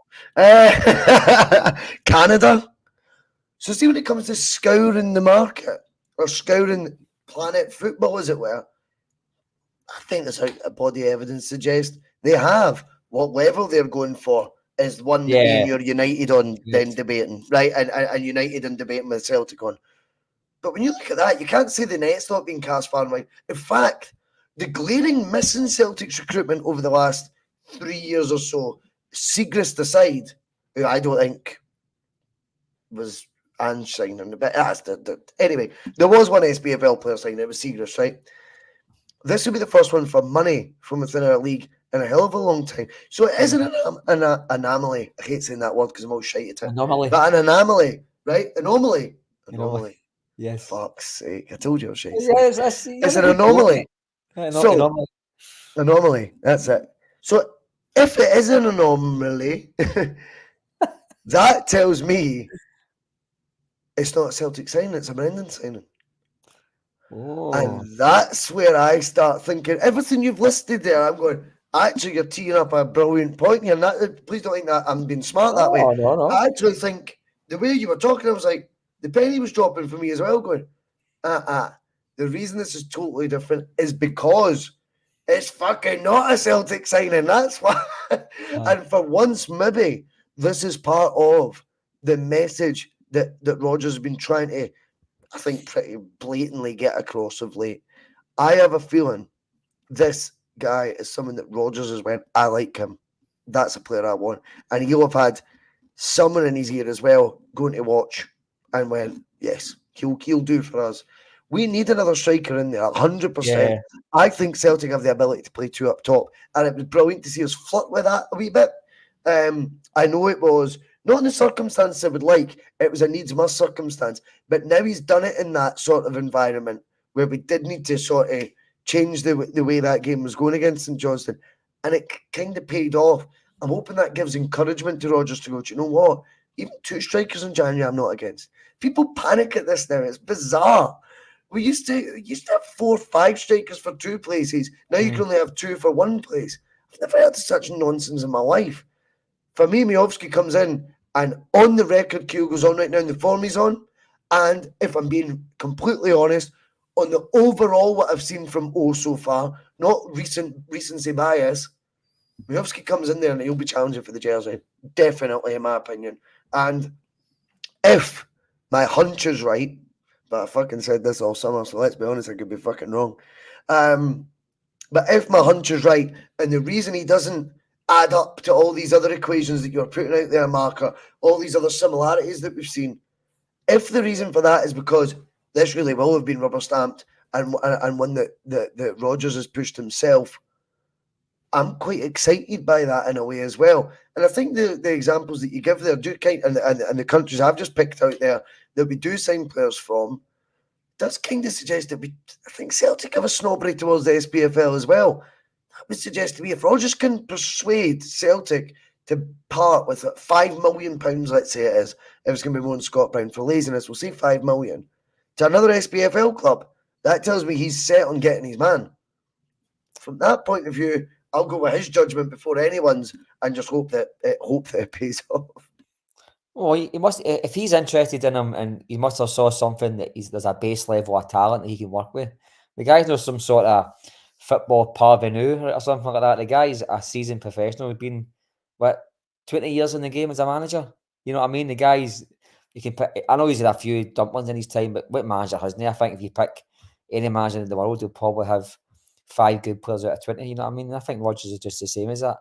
A: Canada. So see, when it comes to scouring the market or scouring planet football, as it were, I think there's a body of evidence suggests they have. What level they're going for is one that you're United on, then debating, right? And United and debating with Celtic on. But when you look at that, you can't say the net's not being cast far and wide. In fact, the glaring missing Celtic's recruitment over the last 3 years or so, Siegrist aside, who I don't think was Ange signing, but anyway, there was one SPFL player signing, it was Siegrist, right? This would be the first one for money from within our league in a hell of a long time. So it isn't an anomaly. I hate saying that word because I'm all shite at it.
B: Anomaly.
A: But an anomaly, right? Anomaly.
B: Yes.
A: Fuck's sake. I told you I was shite.
B: Yes, I see.
A: It's an anomaly.
B: Anomaly.
A: Anomaly. That's it. So if it is an anomaly, that tells me it's not a Celtic signing, it's a Brendan signing.
B: Oh.
A: And that's where I start thinking, everything you've listed there, I'm going, actually, you're teeing up a brilliant point here. And please don't think that I'm being smart that way.
B: No.
A: I actually think the way you were talking, I was like, the penny was dropping for me as well, going, the reason this is totally different is because it's fucking not a Celtic signing. That's why. And for once, maybe this is part of the message that Rodgers has been trying to, I think, pretty blatantly get across of late. I have a feeling this guy is someone that Rodgers has went, I like him. That's a player I want. And he'll have had someone in his ear as well going to watch and went, yes, he'll do for us. We need another striker in there, 100%.
B: Yeah.
A: I think Celtic have the ability to play two up top. And it was brilliant to see us flirt with that a wee bit. I know it was not in the circumstance I would like. It was a needs-must circumstance. But now he's done it in that sort of environment where we did need to sort of change the way that game was going against St Johnstone. And it kind of paid off. I'm hoping that gives encouragement to Rodgers to go, do you know what? Even 2 strikers in January, I'm not against. People panic at this now. It's bizarre. We used to have 4, 5 strikers for 2 places. Now you can only have 2 for 1 place. I've never heard of such nonsense in my life. For me, Miovski comes in and on the record queue goes on right now in the form he's on. And if I'm being completely honest, on the overall what I've seen from O so far, not recency bias, Miovski comes in there and he'll be challenging for the jersey. Definitely, in my opinion. And if my hunch is right, but I fucking said this all summer, so let's be honest, I could be fucking wrong. But if my hunch is right, and the reason he doesn't add up to all these other equations that you're putting out there, Mark, all these other similarities that we've seen, if the reason for that is because this really will have been rubber stamped and one that Rodgers has pushed himself, I'm quite excited by that in a way as well. And I think the examples that you give there do kind and the countries I've just picked out there that we do sign players from does kind of suggest that I think Celtic have a snobbery towards the SPFL as well. I would suggest to me if Rodgers can persuade Celtic to part with £5 million, let's say it is, if it's going to be more than Scott Brown for laziness, we'll say 5 million, to another SPFL club, that tells me he's set on getting his man. From that point of view, I'll go with his judgment before anyone's and just hope that it pays off.
B: Well, he must, if he's interested in him, and he must have saw something that there's a base level of talent that he can work with. The guy's not some sort of football parvenu or something like that. The guy's a seasoned professional. He's been, 20 years in the game as a manager? You know what I mean? The guy's, you can pick, I know he's had a few dumplings in his time, but what manager hasn't he? I think if you pick any manager in the world, he'll probably have 5 good players out of 20. You know what I mean? I think Rodgers is just the same as that.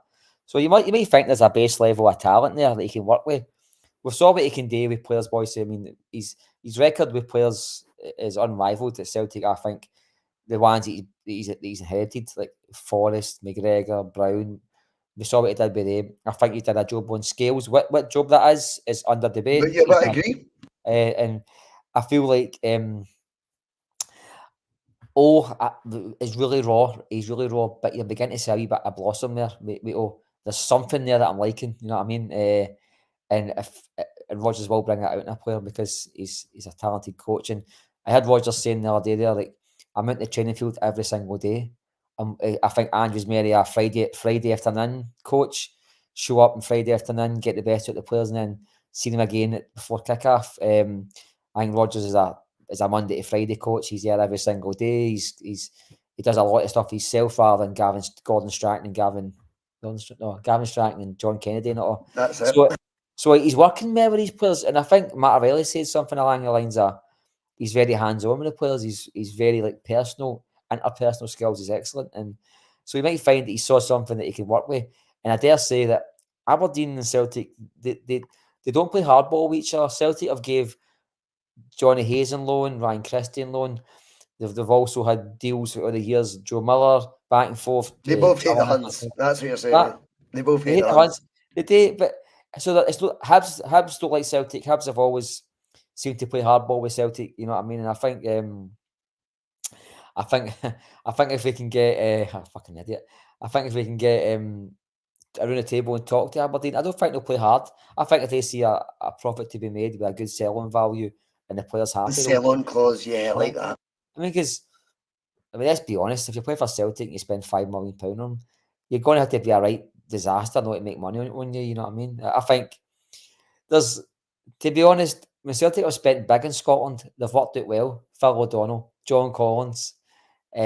B: So you might think there's a base level of talent there that he can work with. We saw what he can do with players, Bhoycie. I mean, his record with players is unrivaled at Celtic. I think the ones that he's inherited, like Forrest, McGregor, Brown, we saw what he did with them. I think he did a job on Scales. What job that is under debate.
A: But yeah, but I agree.
B: And I feel like is really raw. He's really raw, but you're beginning to see a wee bit of blossom there. There's something there that I'm liking. You know what I mean? And Rodgers will bring that out in a player because he's a talented coach. And I heard Rodgers saying the other day there, like, I'm out in the training field every single day. I think Andrew's merely a Friday afternoon coach. Show up on Friday afternoon, get the best out of the players, and then see them again before kickoff. I think Rodgers is a Monday to Friday coach. He's there every single day. He does a lot of stuff himself rather than Gordon Strachan and Gavin Strachan and John Kennedy and all.
A: That's it.
B: So he's working well with these players, and I think Mattarelli said something along the lines of he's very hands-on with the players. He's very personal, interpersonal skills is excellent, and so he might find that he saw something that he can work with. And I dare say that Aberdeen and Celtic they don't play hardball with each other. Celtic have gave Johnny Hayes on loan, Ryan Christie on loan. They've also had deals over the years. Joe Miller back and forth.
A: They both hate the Hunts. That's what you're saying. They both hate the Hunts.
B: They do, but so that it's not Hibs don't like Celtic. Hibs have always seemed to play hardball with Celtic. You know what I mean? And I think if we can get fucking idiot. I think if we can get around the table and talk to Aberdeen, I don't think they'll play hard. I think if they see a profit to be made with a good selling value and the players happy,
A: the sell-on clause, yeah, I like that.
B: I mean, let's be honest. If you play for Celtic and you spend £5 million on them, you're going to have to be a right disaster not to make money on you. You know what I mean? I think there's, to be honest, when Celtic have spent big in Scotland, they've worked out well. Phil O'Donnell, John Collins, who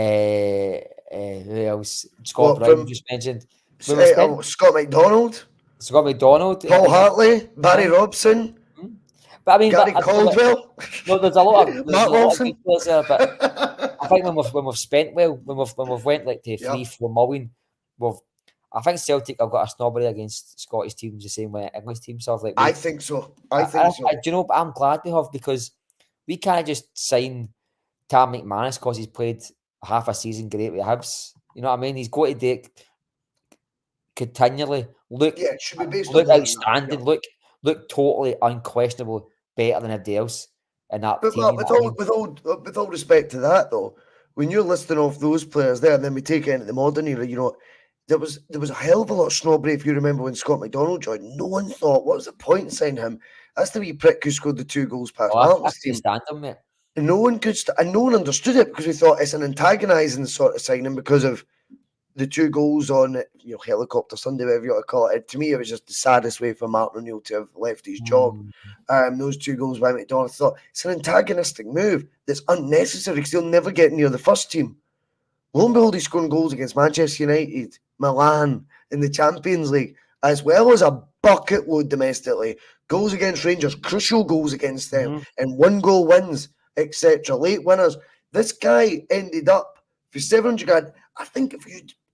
B: else? Scott Brown, just mentioned.
A: Scott McDonald,
B: Paul
A: Hartley, Barry Robson.
B: But I mean,
A: Gary Caldwell.
B: No, there's a lot of good players there. But I think when we've spent well, when we've went like to 3-4 million, I think Celtic have got a snobbery against Scottish teams the same way English teams have. Like
A: I think so. Do
B: you know? But I'm glad we have, because we can't just sign Tam McManus because he's played half a season great with Hibs. You know what I mean? He's got to do it continually. Look outstanding. Look totally unquestionable better than everybody else in that team.
A: But with all respect to that, though, when you're listing off those players there, and then we take it into the modern era, you know, there was a hell of a lot of snobbery. If you remember when Scott McDonald joined, no one thought, what was the point in signing him? That's the wee prick who scored the 2 goals past Martin's team.
B: Stand him, mate.
A: And no one understood it because we thought it's an antagonising sort of signing because of the 2 goals on, you know, Helicopter Sunday, whatever you want to call it. To me, it was just the saddest way for Martin O'Neill to have left his job. Those 2 goals by McDonald, I thought it's an antagonistic move that's unnecessary because he'll never get near the first team. Lo and behold, he's scoring goals against Manchester United, Milan in the Champions League, as well as a bucket load domestically. Goals against Rangers, crucial goals against them, and 1-goal wins, etc. Late winners. This guy ended up for 700 grand. I think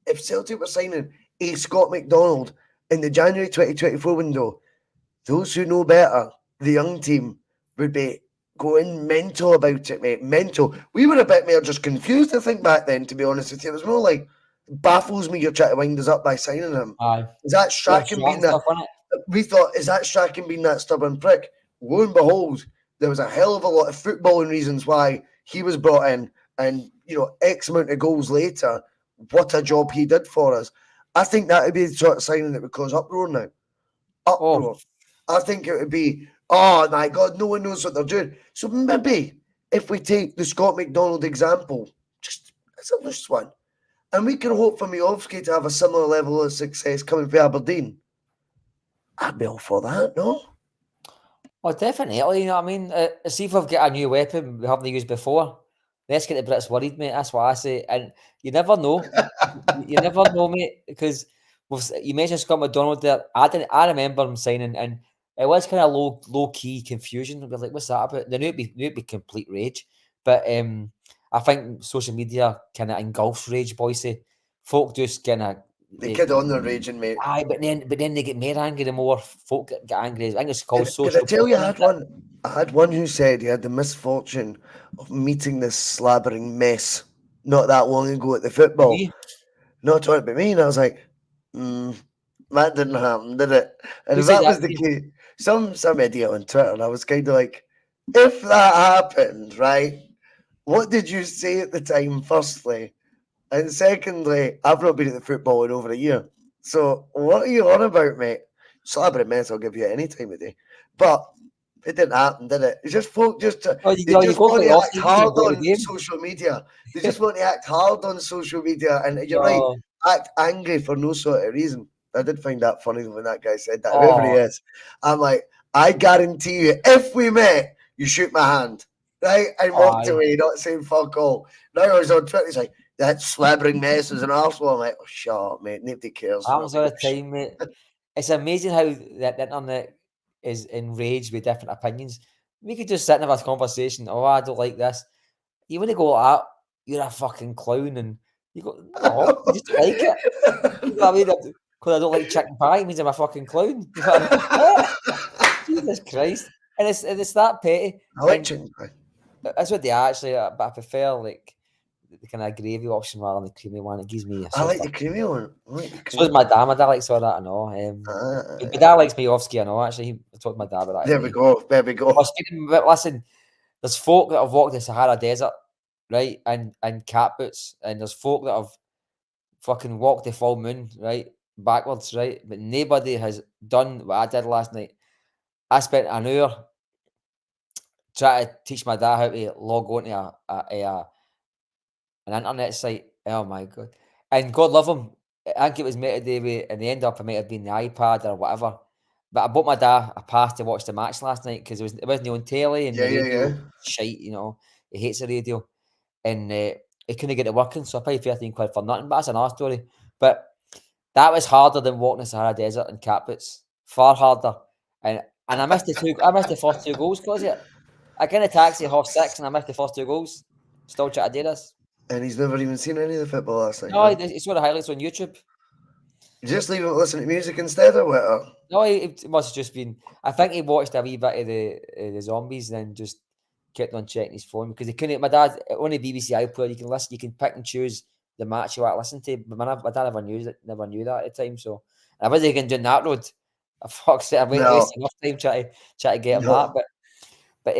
A: if Celtic were signing a Scott McDonald in the January 2024 window, those who know better, the young team, would be going mental about it, mate. Mental. We were a bit more just confused, I think, back then, to be honest with you. It was more like, baffles me you're trying to wind us up by signing him.
B: Aye.
A: Is that Strachan being that? We thought, is that Strachan being that stubborn prick? Lo and behold, there was a hell of a lot of footballing reasons why he was brought in, and, you know, X amount of goals later, what a job he did for us. I think that would be the sort of signing that would cause uproar now. Uproar. I think it would be, oh my God, no one knows what they're doing. So maybe if we take the Scott McDonald example, just it's a loose one, and we can hope for Miovski to have a similar level of success coming from Aberdeen, I'd be all for that, no?
B: Well, definitely. You know what I mean? See if we've got a new weapon we haven't used before. Let's get the Brits worried, mate. That's what I say. And you never know. You never know, mate, because you mentioned Scott McDonald there. I remember him signing, and it was kind of low key confusion. We're like, what's that about? They knew it'd be complete rage. But I think social media kind of engulfs rage, Bhoycie. Folk just kind of
A: They kid on their raging, mate.
B: aye, but then they get more angry the more folk get angry. I think it's called
A: Did
B: social.
A: I tell you I had one who said he had the misfortune of meeting this slabbering mess not that long ago at the football.
B: Me?
A: Not talking about me, and I was like, that didn't happen, did it? And
B: Who
A: if
B: said
A: that
B: that
A: was
B: to
A: the
B: you?
A: case, some idiot on Twitter, and I was kind of like, if that happened, right, what did you say at the time, firstly? And secondly, I've not been at the football in over a year. So what are you on about, mate? Slabbering mess I'll give you any time of day. But it didn't happen, did it? It's just folk
B: Oh,
A: they
B: you
A: just
B: go
A: want
B: quite
A: to
B: often.
A: act
B: You didn't even
A: hard
B: go to the
A: on
B: game.
A: social media. They just want to act hard on social media, and you're right,
B: No.
A: act angry for no sort of reason. I did find that funny when that guy said that. Whoever he
B: Oh,
A: is, I'm like, I guarantee you, if we met, you shoot my hand, right? And walked
B: aye.
A: away, not saying fuck all. Now I was on Twitter, he's like, that slabbering mess is an arsehole. I'm like, oh, shut up, mate. Nobody cares.
B: Happens all the time, mate. It's amazing how the internet is enraged with different opinions. We could just sit and have a conversation. Oh, I don't like this. You want to go like that? You're a fucking clown, and you go, no, you just don't like it. You know what I mean? Because I don't like chicken pie means I'm a fucking clown. You know what I mean? What? Jesus Christ! And it's that petty.
A: I like
B: And
A: chicken pie.
B: that's what they are actually. But I prefer like the kind of gravy option rather than the creamy one. It gives me a
A: I like
B: softer.
A: the creamy one. I like the
B: So
A: creamy
B: does my dad. My dad likes all that. I know. My dad likes Miovski. I know. Actually, I talked to my dad about that.
A: There we go. There we go.
B: Well, speaking, but listen, there's folk that have walked the Sahara Desert, right, and cat boots, and there's folk that have fucking walked the full moon, right, backwards, right, but nobody has done what I did last night. I spent an hour trying to teach my dad how to log on to an internet site. Oh my god! And God love him. I think it was meant to be, and the end up it might have been the iPad or whatever. But I bought my dad a pass to watch the match last night because it wasn't on telly and the radio shite. You know, he hates the radio, and he couldn't get it working. So I paid 13 quid for nothing. But that's another story. But that was harder than walking the Sahara Desert in cat boots. Far harder. And I missed I missed the first two goals because of it. I got in a taxi at 6:30 and I missed the first two goals. Still trying to do this.
A: And he's never even seen any of the football last night.
B: No, he saw the highlights on YouTube.
A: Just leave him to listen to music instead, or what?
B: No, it must have just been. I think he watched a wee bit of the zombies, and then just kept on checking his phone because he couldn't. My dad on the BBC iPlayer, you can listen, you can pick and choose the match you want to listen to. But my dad never knew that at the time. So I wasn't even doing that road. I fuck's it. I wasted enough time trying to get him that. But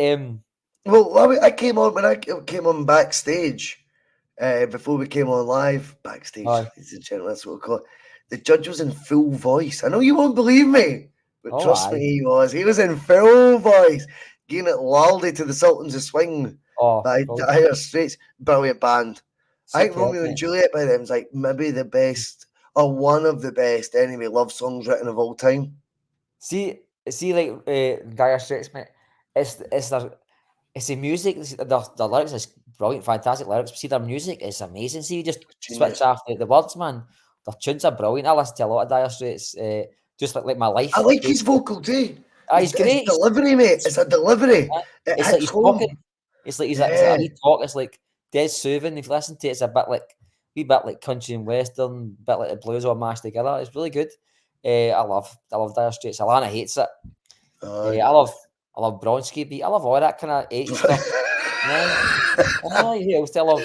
A: well, I came on when I came on backstage. Before we came on live, backstage, ladies and gentlemen, that's what we call it. The judge was in full voice. I know you won't believe me, but trust me, he was. He was in full voice, giving it Laldy to the Sultans of Swing by Dire Straits. Brilliant band. I think Romeo and Juliet by them is like maybe the best, or one of the best, anyway, love songs written of all time.
B: See, like Dire Straits, mate. It's the music. The lyrics is brilliant, fantastic lyrics. See, their music is amazing. See, you just switch off the words, man. Their tunes are brilliant. I listen to a lot of Dire Straits, just like my life.
A: I like his vocal too.
B: He's great.
A: It's delivery, mate. It's a delivery.
B: It's like he's talking. It's like he's like a wee talk. It's like dead soothing. If you listen to it, it's a bit like country and western, bit like the blues all mashed together. It's really good. I love Dire Straits. Alana hates it. I love Bronski beat. I love all that kind of 80s stuff. I still love.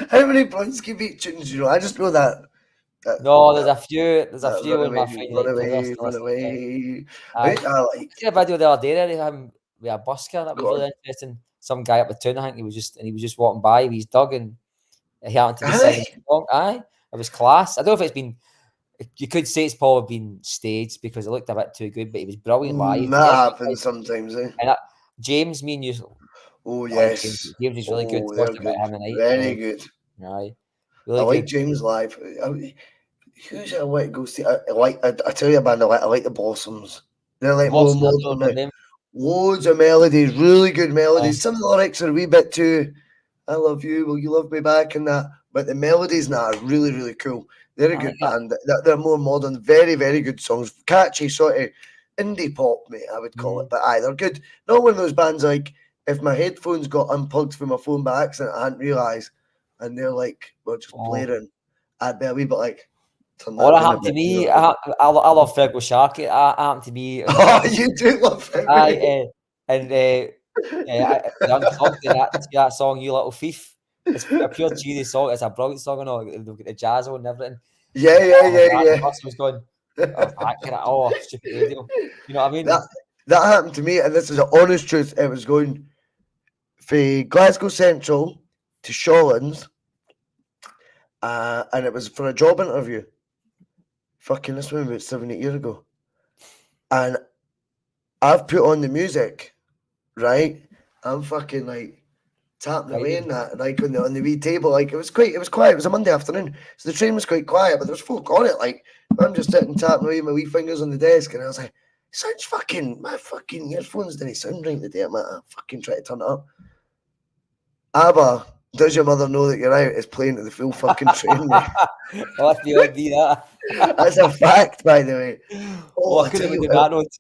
A: How many Bronski beat tunes do you know? I just know that.
B: No, there's a few. There's a few in my
A: Run away. I like.
B: I see a video the other day of him with a busker. That was really interesting. Some guy up the town, I think he was just walking by with his dog, and He happened to be singing the song. Aye, it was class. I don't know if it's been. You could say it's probably been staged because it looked a bit too good, but he was brilliant live.
A: That happens sometimes, eh?
B: And James, me and you.
A: Oh,
B: Like
A: yes.
B: James is really good.
A: Oh, they're
B: Talked about
A: good.
B: him tonight.
A: Very good.
B: Aye,
A: I
B: really
A: like
B: good.
A: James live. Who's I want to go see? I tell you a band I like the Blossoms. They're like more
B: Blossom, I don't know
A: modern.
B: them.
A: Loads of melodies, really good melodies. Some of the lyrics are a wee bit too I love you, will you love me back and that. But the melodies now are really, really cool. They're a good band. They're more modern, very, very good songs. Catchy, sort of indie pop, mate, I would call it. But aye, they're good. Not one of those bands like if my headphones got unplugged from my phone by accident, I hadn't realised, and they're like, well, just blaring. I'd be a wee bit like, turn that
B: What
A: down a
B: happened to
A: bit.
B: me? I love Fergal Sharkey. It happened to me.
A: Oh, you do love him.
B: Aye, and the unplugged in that song, "You Little Thief." It's a pure cheesy song. It's a brilliant song, and all. They've got the jazz on and everything.
A: Yeah.
B: The bus was going. Stupid radio. You know what I mean?
A: That happened to me, and this is the honest truth. It was going from Glasgow Central to Shawlands, and it was for a job interview. Fucking this was about 7-8 years ago, and I've put on the music, right? I'm fucking like tapping away in that, like on the wee table, like it was quiet. It was a Monday afternoon, so the train was quite quiet, but there was folk on it. Like I'm just sitting tapping away with my wee fingers on the desk, and I was like, "Sounds fucking my fucking earphones didn't sound right today." I might fucking try to turn it up. ABBA, does your mother know that you're out? Is playing to the full fucking train, mate.
B: What's the odd be that?
A: That's a fact, by the way.
B: I couldn't even do that note.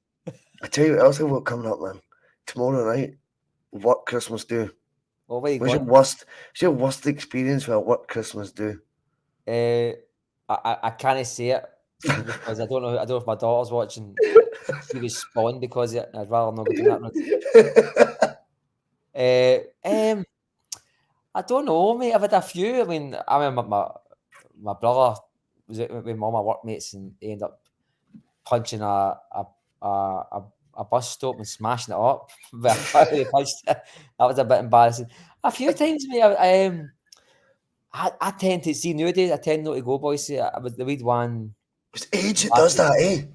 A: I tell you what else I've got coming up, man. Tomorrow night, work Christmas do. What's your worst experience with a work Christmas do?
B: I can't say it because I don't know if my daughter's watching. She was spawned because of it. I'd rather not go down that route. I don't know, mate. I've had a few. I mean, I remember my brother was with one of my workmates, and he ended up punching a bus stop and smashing it up. That was a bit embarrassing. A few times, mate. I tend to see nowadays. I tend not to go, Bhoycie. I was the weed one.
A: It's age that does that, eh?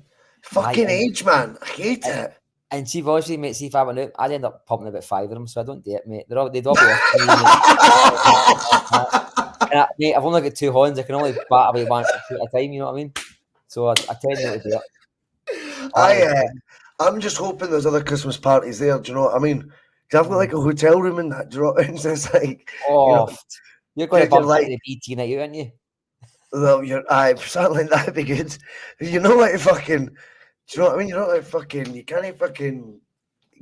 A: Fucking age, man. I hate it.
B: And see, obviously, mate, see if I went out, I'd end up pumping about 5 of them, so I don't do it, mate. They'd all be off me, mate. I've only got 2 horns. I can only bat away one at a time, you know what I mean? So I tend not to do it.
A: I'm just hoping there's other Christmas parties there, do you know what I mean? Because I've got like a hotel room in that, do you know what I mean? So it's like,
B: you're going to bump like the BT night out, aren't you?
A: Well, something like that'd be good. You know, like fucking, do you know what I mean? You know, like fucking, you can't fucking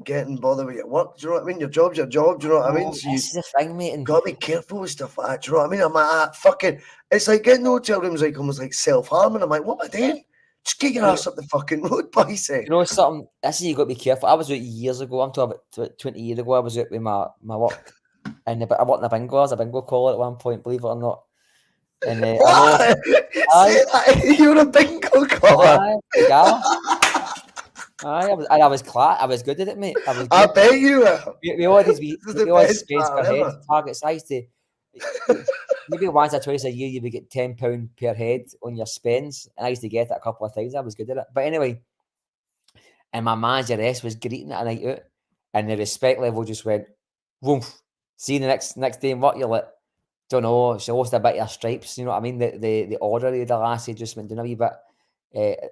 A: getting bothered with your work. Do you know what I mean? Your job's your job. Do you know what I mean? So
B: that's the thing, mate.
A: You gotta be careful with stuff like that. Do you know what I mean? I'm like, fucking, it's like getting the hotel rooms like almost like self-harming. I'm like, what am I doing? Just get your ass up the fucking road, Bhoycie.
B: You know something? That's you got to be careful. I was out years ago. I'm talking about 20 years ago. I was out with my work, and I worked in a bingo. I was a bingo caller at one point, believe it or not. And
A: what? You're a bingo caller.
B: I was class. I was good at it, mate.
A: I bet you were.
B: We always spends per head target size to. Maybe once or twice a year you would get £10 per head on your spends, and I used to get it a couple of times. I was good at it, but anyway. And my manageress was greeting at a night out, and the respect level just went, woof. See the next day in what you're like, don't know. She lost a bit of her stripes, you know what I mean? The order of the lassie just went down a wee bit.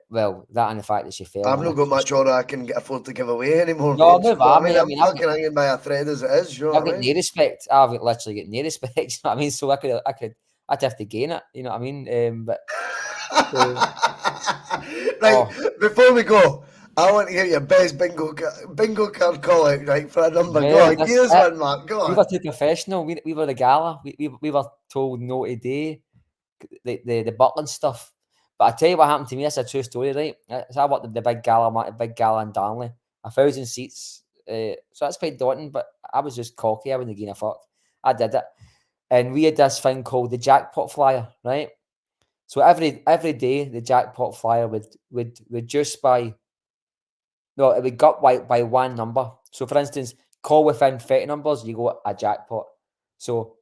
B: Well, that and the fact that she fell.
A: I've not got much order I can afford to give away anymore.
B: No,
A: mate.
B: I
A: mean, I'm fucking hanging by a thread as it is. You know
B: I've
A: what
B: got no respect. I've literally got no respect. You know what I mean? So I'd have to gain it. You know what I mean? But
A: right, before we go, I want to hear your best bingo card call out, right, for a number. Go on, here's one, Mark. Go on.
B: We were too professional. We were the gala. We were told no today. The Buckland stuff. But I tell you what happened to me. That's a true story, right? So I worked at the big gala in Darnley, 1,000 seats. So that's quite daunting. But I was just cocky. I wasn't giving a fuck. I did it, and we had this thing called the jackpot flyer, right? So every day the jackpot flyer would reduce by. No, it would go up by one number. So, for instance, call within 30 numbers, you go a jackpot. So,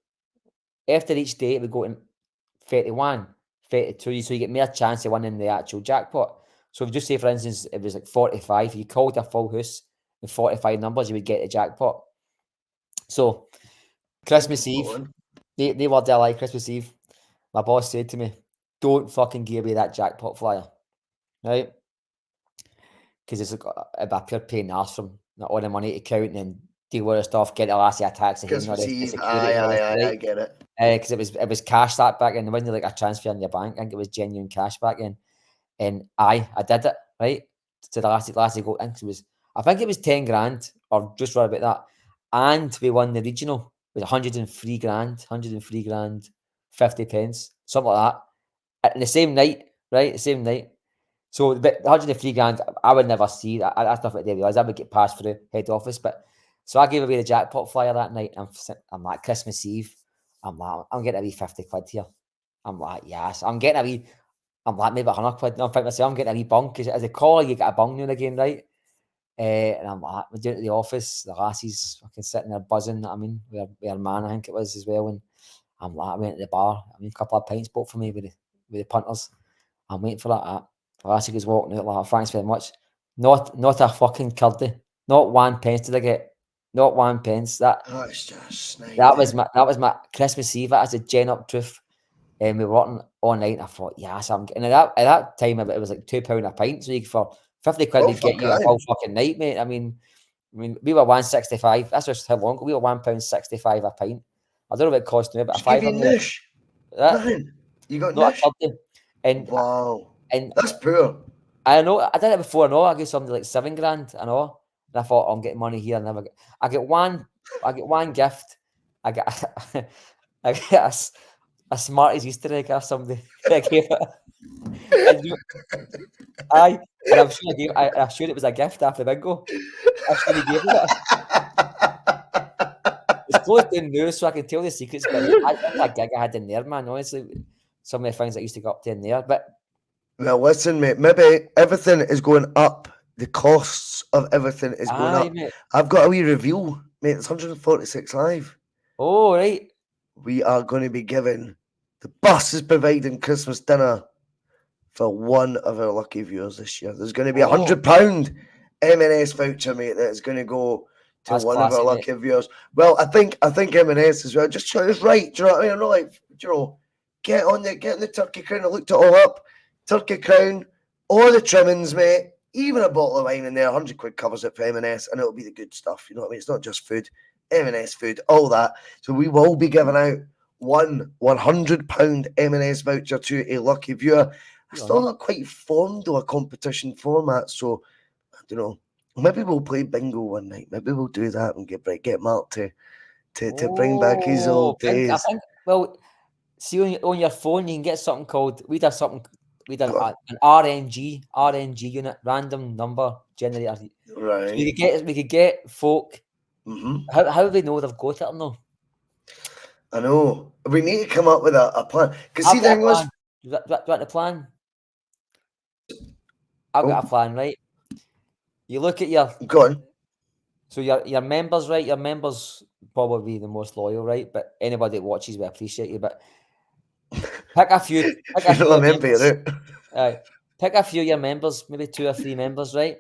B: after each day, it would go to 31, 32, so you get more chance of winning the actual jackpot. So if you just say, for instance, it was like 45, you called a full house with 45 numbers, you would get the jackpot. So Christmas Eve, they were there like Christmas Eve. My boss said to me, don't fucking give away that jackpot flyer, right? Because it's a pure pain in the arse from all the money to count and then deal with the stuff, get the lassie a taxi,
A: Christmas Eve,
B: security,
A: I get it.
B: Because it was cash that back then. It wasn't like a transfer in your bank. I think it was genuine cash back then. And I did it, right? To the lassie go in. I think it was 10 grand or just right about that. And we won the regional. It was 103 grand, 50 pence, something like that. And the same night, right? The same night. So the 103 grand, I would never see that. That's not what they realised. I would get passed through head office. But so I gave away the jackpot flyer that night. I'm like, Christmas Eve. I'm like, I'm getting a wee 50 quid here. I'm like, yes. I'm like, maybe 100 quid. No, I'm thinking myself, I'm getting a wee bung. Because as a caller, you get a bung now and again, right? And I'm like, we're down to the office. The lassies fucking sitting there buzzing. I mean, with her man, I think it was as well. And I'm like, I went to the bar. I mean, a couple of pints bought for me with the punters. I'm waiting for that. The lassie goes walking out like, thanks very much. Not a fucking curdie. Not 1 pence did I get. Not 1 pence.
A: That's just
B: that was my Christmas Eve. That's a gen up truth. And we were working all night. And I thought, yes, I'm getting at that time it was like £2 a pint. So you for 50 quid would get you a whole fucking night, mate. I mean, we were 165. That's just how long ago. We were £1.65 a pint. I don't know what it cost me, but a fiver.
A: You got niche?
B: And
A: wow.
B: And
A: that's poor.
B: I know I did it before. I know I get something like 7 grand. I know, and I thought I'm getting money here. I get one gift. I get a Smarties Easter egg or something. I gave it. And I'm sure it was a gift after bingo. I sure he gave it. It's closed down now, so I can tell the secrets. But that's a gig I had in there, man. Honestly, some of the things I used to go up to in there, but.
A: Well, listen, mate, maybe everything is going up. The costs of everything is going up.
B: Mate.
A: I've got a wee reveal, mate. It's 146 live.
B: Oh, right.
A: We are going to be giving the bus is providing Christmas dinner for one of our lucky viewers this year. There's going to be £100 M&S voucher, mate, that is going to go to That's one classy, of our lucky viewers. Well, I think M&S as well. Just right. Do you know what I mean? I'm not like, get in the turkey crown. I looked it all up. Turkey crown, all the trimmings, mate, even a bottle of wine in there, 100 quid covers it for M&S, and it'll be the good stuff, you know what I mean? It's not just food, M&S food, all that. So we will be giving out one £100 M&S voucher to a lucky viewer. I'm still not quite formed to a competition format, so, I don't know, maybe we'll play bingo one night. Maybe we'll do that and get Mark to bring back his old days.
B: I think, well, see on your phone, you can get something called, we'd have an RNG unit, random number generator.
A: Right.
B: So we could get folk.
A: Mm-hmm.
B: How do they know they've got it or no?
A: I know. We need to come up with a plan. Because see, the thing was,
B: do you want a plan? I've got a plan, right? You look at your.
A: Go on.
B: So your members, right? Your members probably the most loyal, right? But anybody that watches, we appreciate you. But pick a few. Pick a few of your members, maybe 2 or 3 members, right?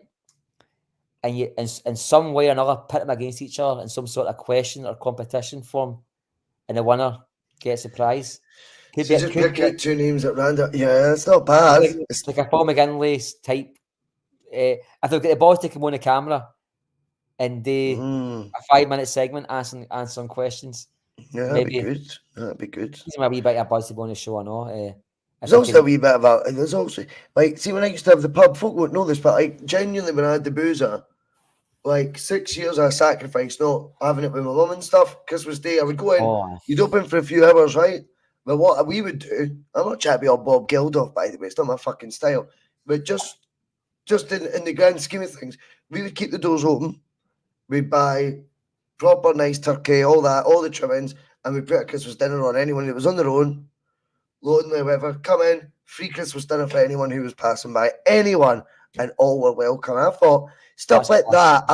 B: And you, in some way or another, pit them against each other in some sort of question or competition form, and the winner gets a prize.
A: Pick out 2 names at random. Yeah, it's not bad.
B: It's like a Paul McGinley type. If they've got the boys to come on the camera and do a 5-minute segment answering questions.
A: Yeah, that'd be good. That'd be good.
B: He's a wee bit of buzz to go on the show, I know.
A: There's also a wee bit of there's also, like, see, when I used to have the pub, folk won't know this, but like, genuinely, when I had the boozer, like 6 years I sacrificed not having it with my mum and stuff. Christmas Day, I would go in, you'd open for a few hours, right? But what we would do, I'm not trying to be all Bob Geldof, by the way, it's not my fucking style, but just in the grand scheme of things, we would keep the doors open, we'd buy proper nice turkey, all that, all the trimmings, and we'd put a Christmas dinner on anyone that was on their own, lonely, whatever, come in, free Christmas dinner for anyone who was passing by, anyone, and all were welcome. I thought stuff like that.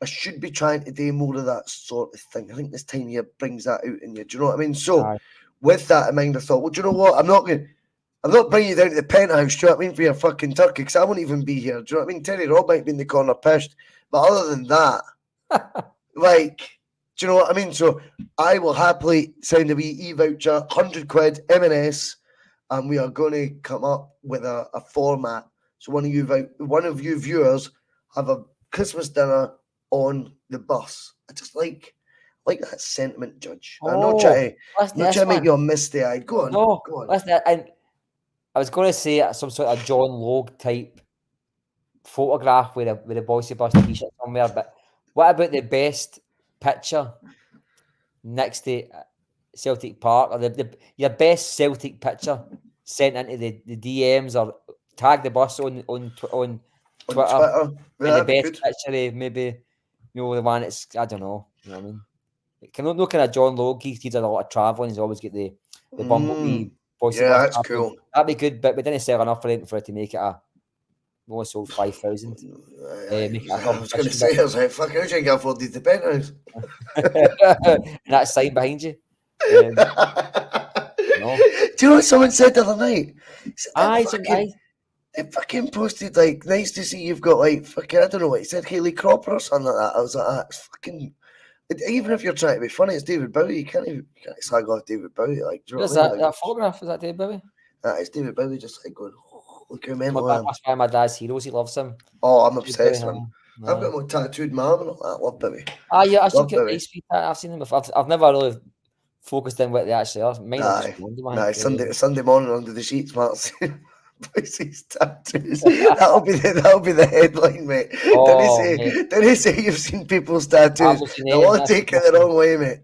A: I I should be trying to do more of that sort of thing. I think this time of year brings that out in you. Do you know what I mean? So, with that in mind, I thought, well, do you know what? I'm not bringing you down to the penthouse, do you know what I mean, for your fucking turkey, because I won't even be here. Do you know what I mean? Terry Robb might be in the corner pissed. But other than that, like, do you know what I mean? So I will happily send a wee e-voucher, 100 quid, M&S, and we are going to come up with a format. So one of you viewers have a Christmas dinner on the bus. I just like that sentiment, Judge. I'm not trying to make you a misty-eyed. Go on.
B: No,
A: go on.
B: listen, I was going to say some sort of John Logue type photograph with a Bhoycie Bus t-shirt somewhere, but what about the best picture next to Celtic Park, or your best Celtic picture sent into the DMs, or tag the bus on Twitter.
A: Yeah,
B: The best picture, maybe, the one that's, I don't know. You know what I mean? No kind of John Logue. He did a lot of travelling. He's always get the Bumblebee Bhoycie Bus.
A: Yeah, that's cool.
B: That'd be good, but we didn't sell enough for it to make it a. We only sold 5,000.
A: I was going to say, I was like, fuck, how do you get afford the penthouse?
B: And that sign behind you. No.
A: Do you know what someone said the other night?
B: Aye.
A: They fucking posted, like, nice to see you've got, like, fucking, I don't know what he said, Hayley Cropper or something like that. I was like, it's fucking, even if you're trying to be funny, it's David Bowie. You can't slag off David Bowie. Like, do you know what I mean?
B: That photograph? Is that David Bowie?
A: It's David Bowie just, like, going, look how mental
B: I am. That's why my dad's heroes. He loves him.
A: Oh, I'm obsessed with him. I've got my tattooed mum and all that. Love Bowie.
B: Yeah, I've seen them before. I've never really focused on what they actually are.
A: Sunday morning under the sheets, Mark. Bhoycie's tattoos. That'll be the headline, mate. Don't he say you've seen people's tattoos? I won't take it the wrong way, mate.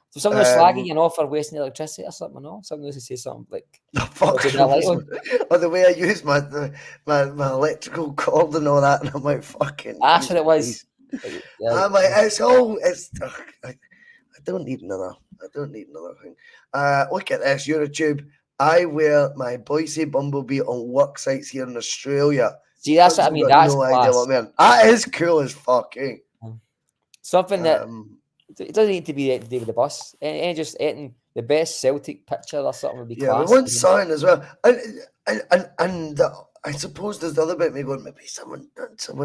B: So someone slagging for wasting electricity or something, no? Someone else say something like,
A: or the way I use my electrical cord and all that, and I'm like, fucking.
B: That's what it was.
A: I'm like, I don't need another thing. Look at this, YouTube. I wear my Bhoycie Bumblebee on work sites here in Australia.
B: See, that's what I mean. That's class.
A: That is cool as fuck, eh?
B: Something that it doesn't need to be to do with the bus. And just eating the best Celtic picture or something would be class.
A: Yeah, we want sign as well. And I suppose there's the other bit me going, maybe someone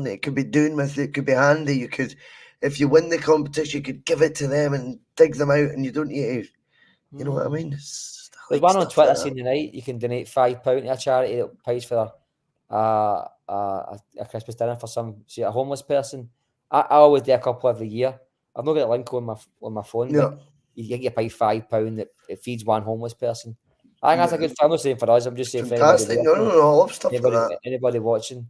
A: it could be doing with it, could be handy. You could, if you win the competition, you could give it to them and dig them out, and you don't need to, you know what I mean?
B: There's one on Twitter saying tonight you can donate £5 to a charity that pays for a Christmas dinner for a homeless person. I always do a couple every year. I've not got a link on my phone.
A: Yeah.
B: But you can get paid £5 that it feeds one homeless person. I think that's a good thing. I'm not saying for us. I'm just saying
A: fantastic.
B: for anybody.
A: No, I love stuff like that.
B: Anybody watching.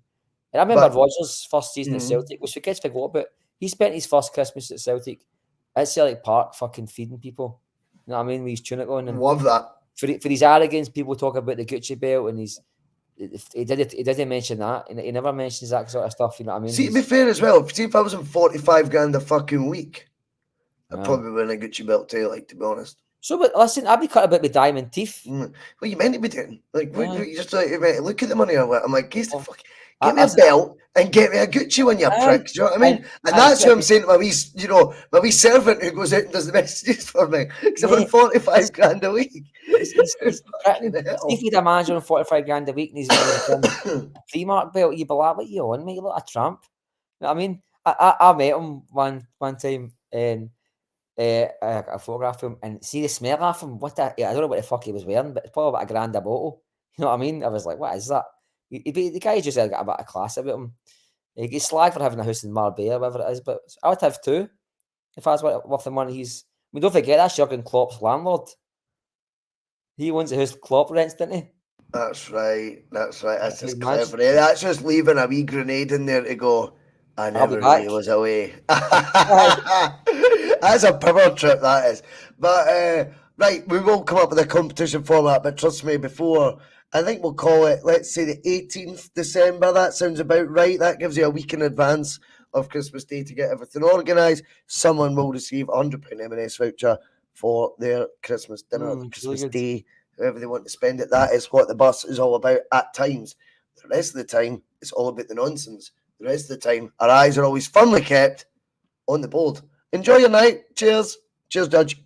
B: And I remember Roger's first season at Celtic, which we gets forgot about. He spent his first Christmas at Celtic at Celtic Park fucking feeding people. You know what I mean? With his tunic on. And
A: love that.
B: For his arrogance, people talk about the Gucci belt, and he didn't mention that. He never mentions that sort of stuff. You know what I mean?
A: See, to be fair as well, see if I was on 45 grand a fucking week, I'd probably win a Gucci belt too, like, to be honest.
B: So, but listen, I'd be cut about with diamond teeth.
A: What you meant to be doing? Like, you just like, look at the money I want. I'm like, get me a belt and get me a Gucci one, you pricks. Do you know what I mean? And that's what I'm saying to my wee servant who goes out and does the messages for me. Because I'm on 45 grand a week.
B: If you'd a manager on 45 grand a week and he's got a Primark belt, you'd be like, what you on, mate? You look like a tramp. You know what I mean? I met him one time and I photographed him and see the smell of him. I don't know what the fuck he was wearing, but it's probably about £1,000 a bottle. You know what I mean? I was like, what is that? The guy just got a bit of class about him. He gets slagged for having a house in Marbella, whatever it is, but I would have two if I was worth the money. Don't forget, that's Jurgen Klopp's landlord. He owns the house Klopp rents, didn't he?
A: That's right. That's just clever. That's just leaving a wee grenade in there to go, I never knew he was away. That's a power trip, that is. But, right, we will come up with a competition format, but trust me, before, I think we'll call it, let's say the 18th December. That sounds about right. That gives you a week in advance of Christmas Day to get everything organised. Someone will receive a £100 M&S voucher for their Christmas dinner, Christmas Day, however they want to spend it. That is what the bus is all about at times. The rest of the time, it's all about the nonsense the rest of the time, our eyes are always firmly kept on the board. Enjoy your night. Cheers. Cheers, Judge.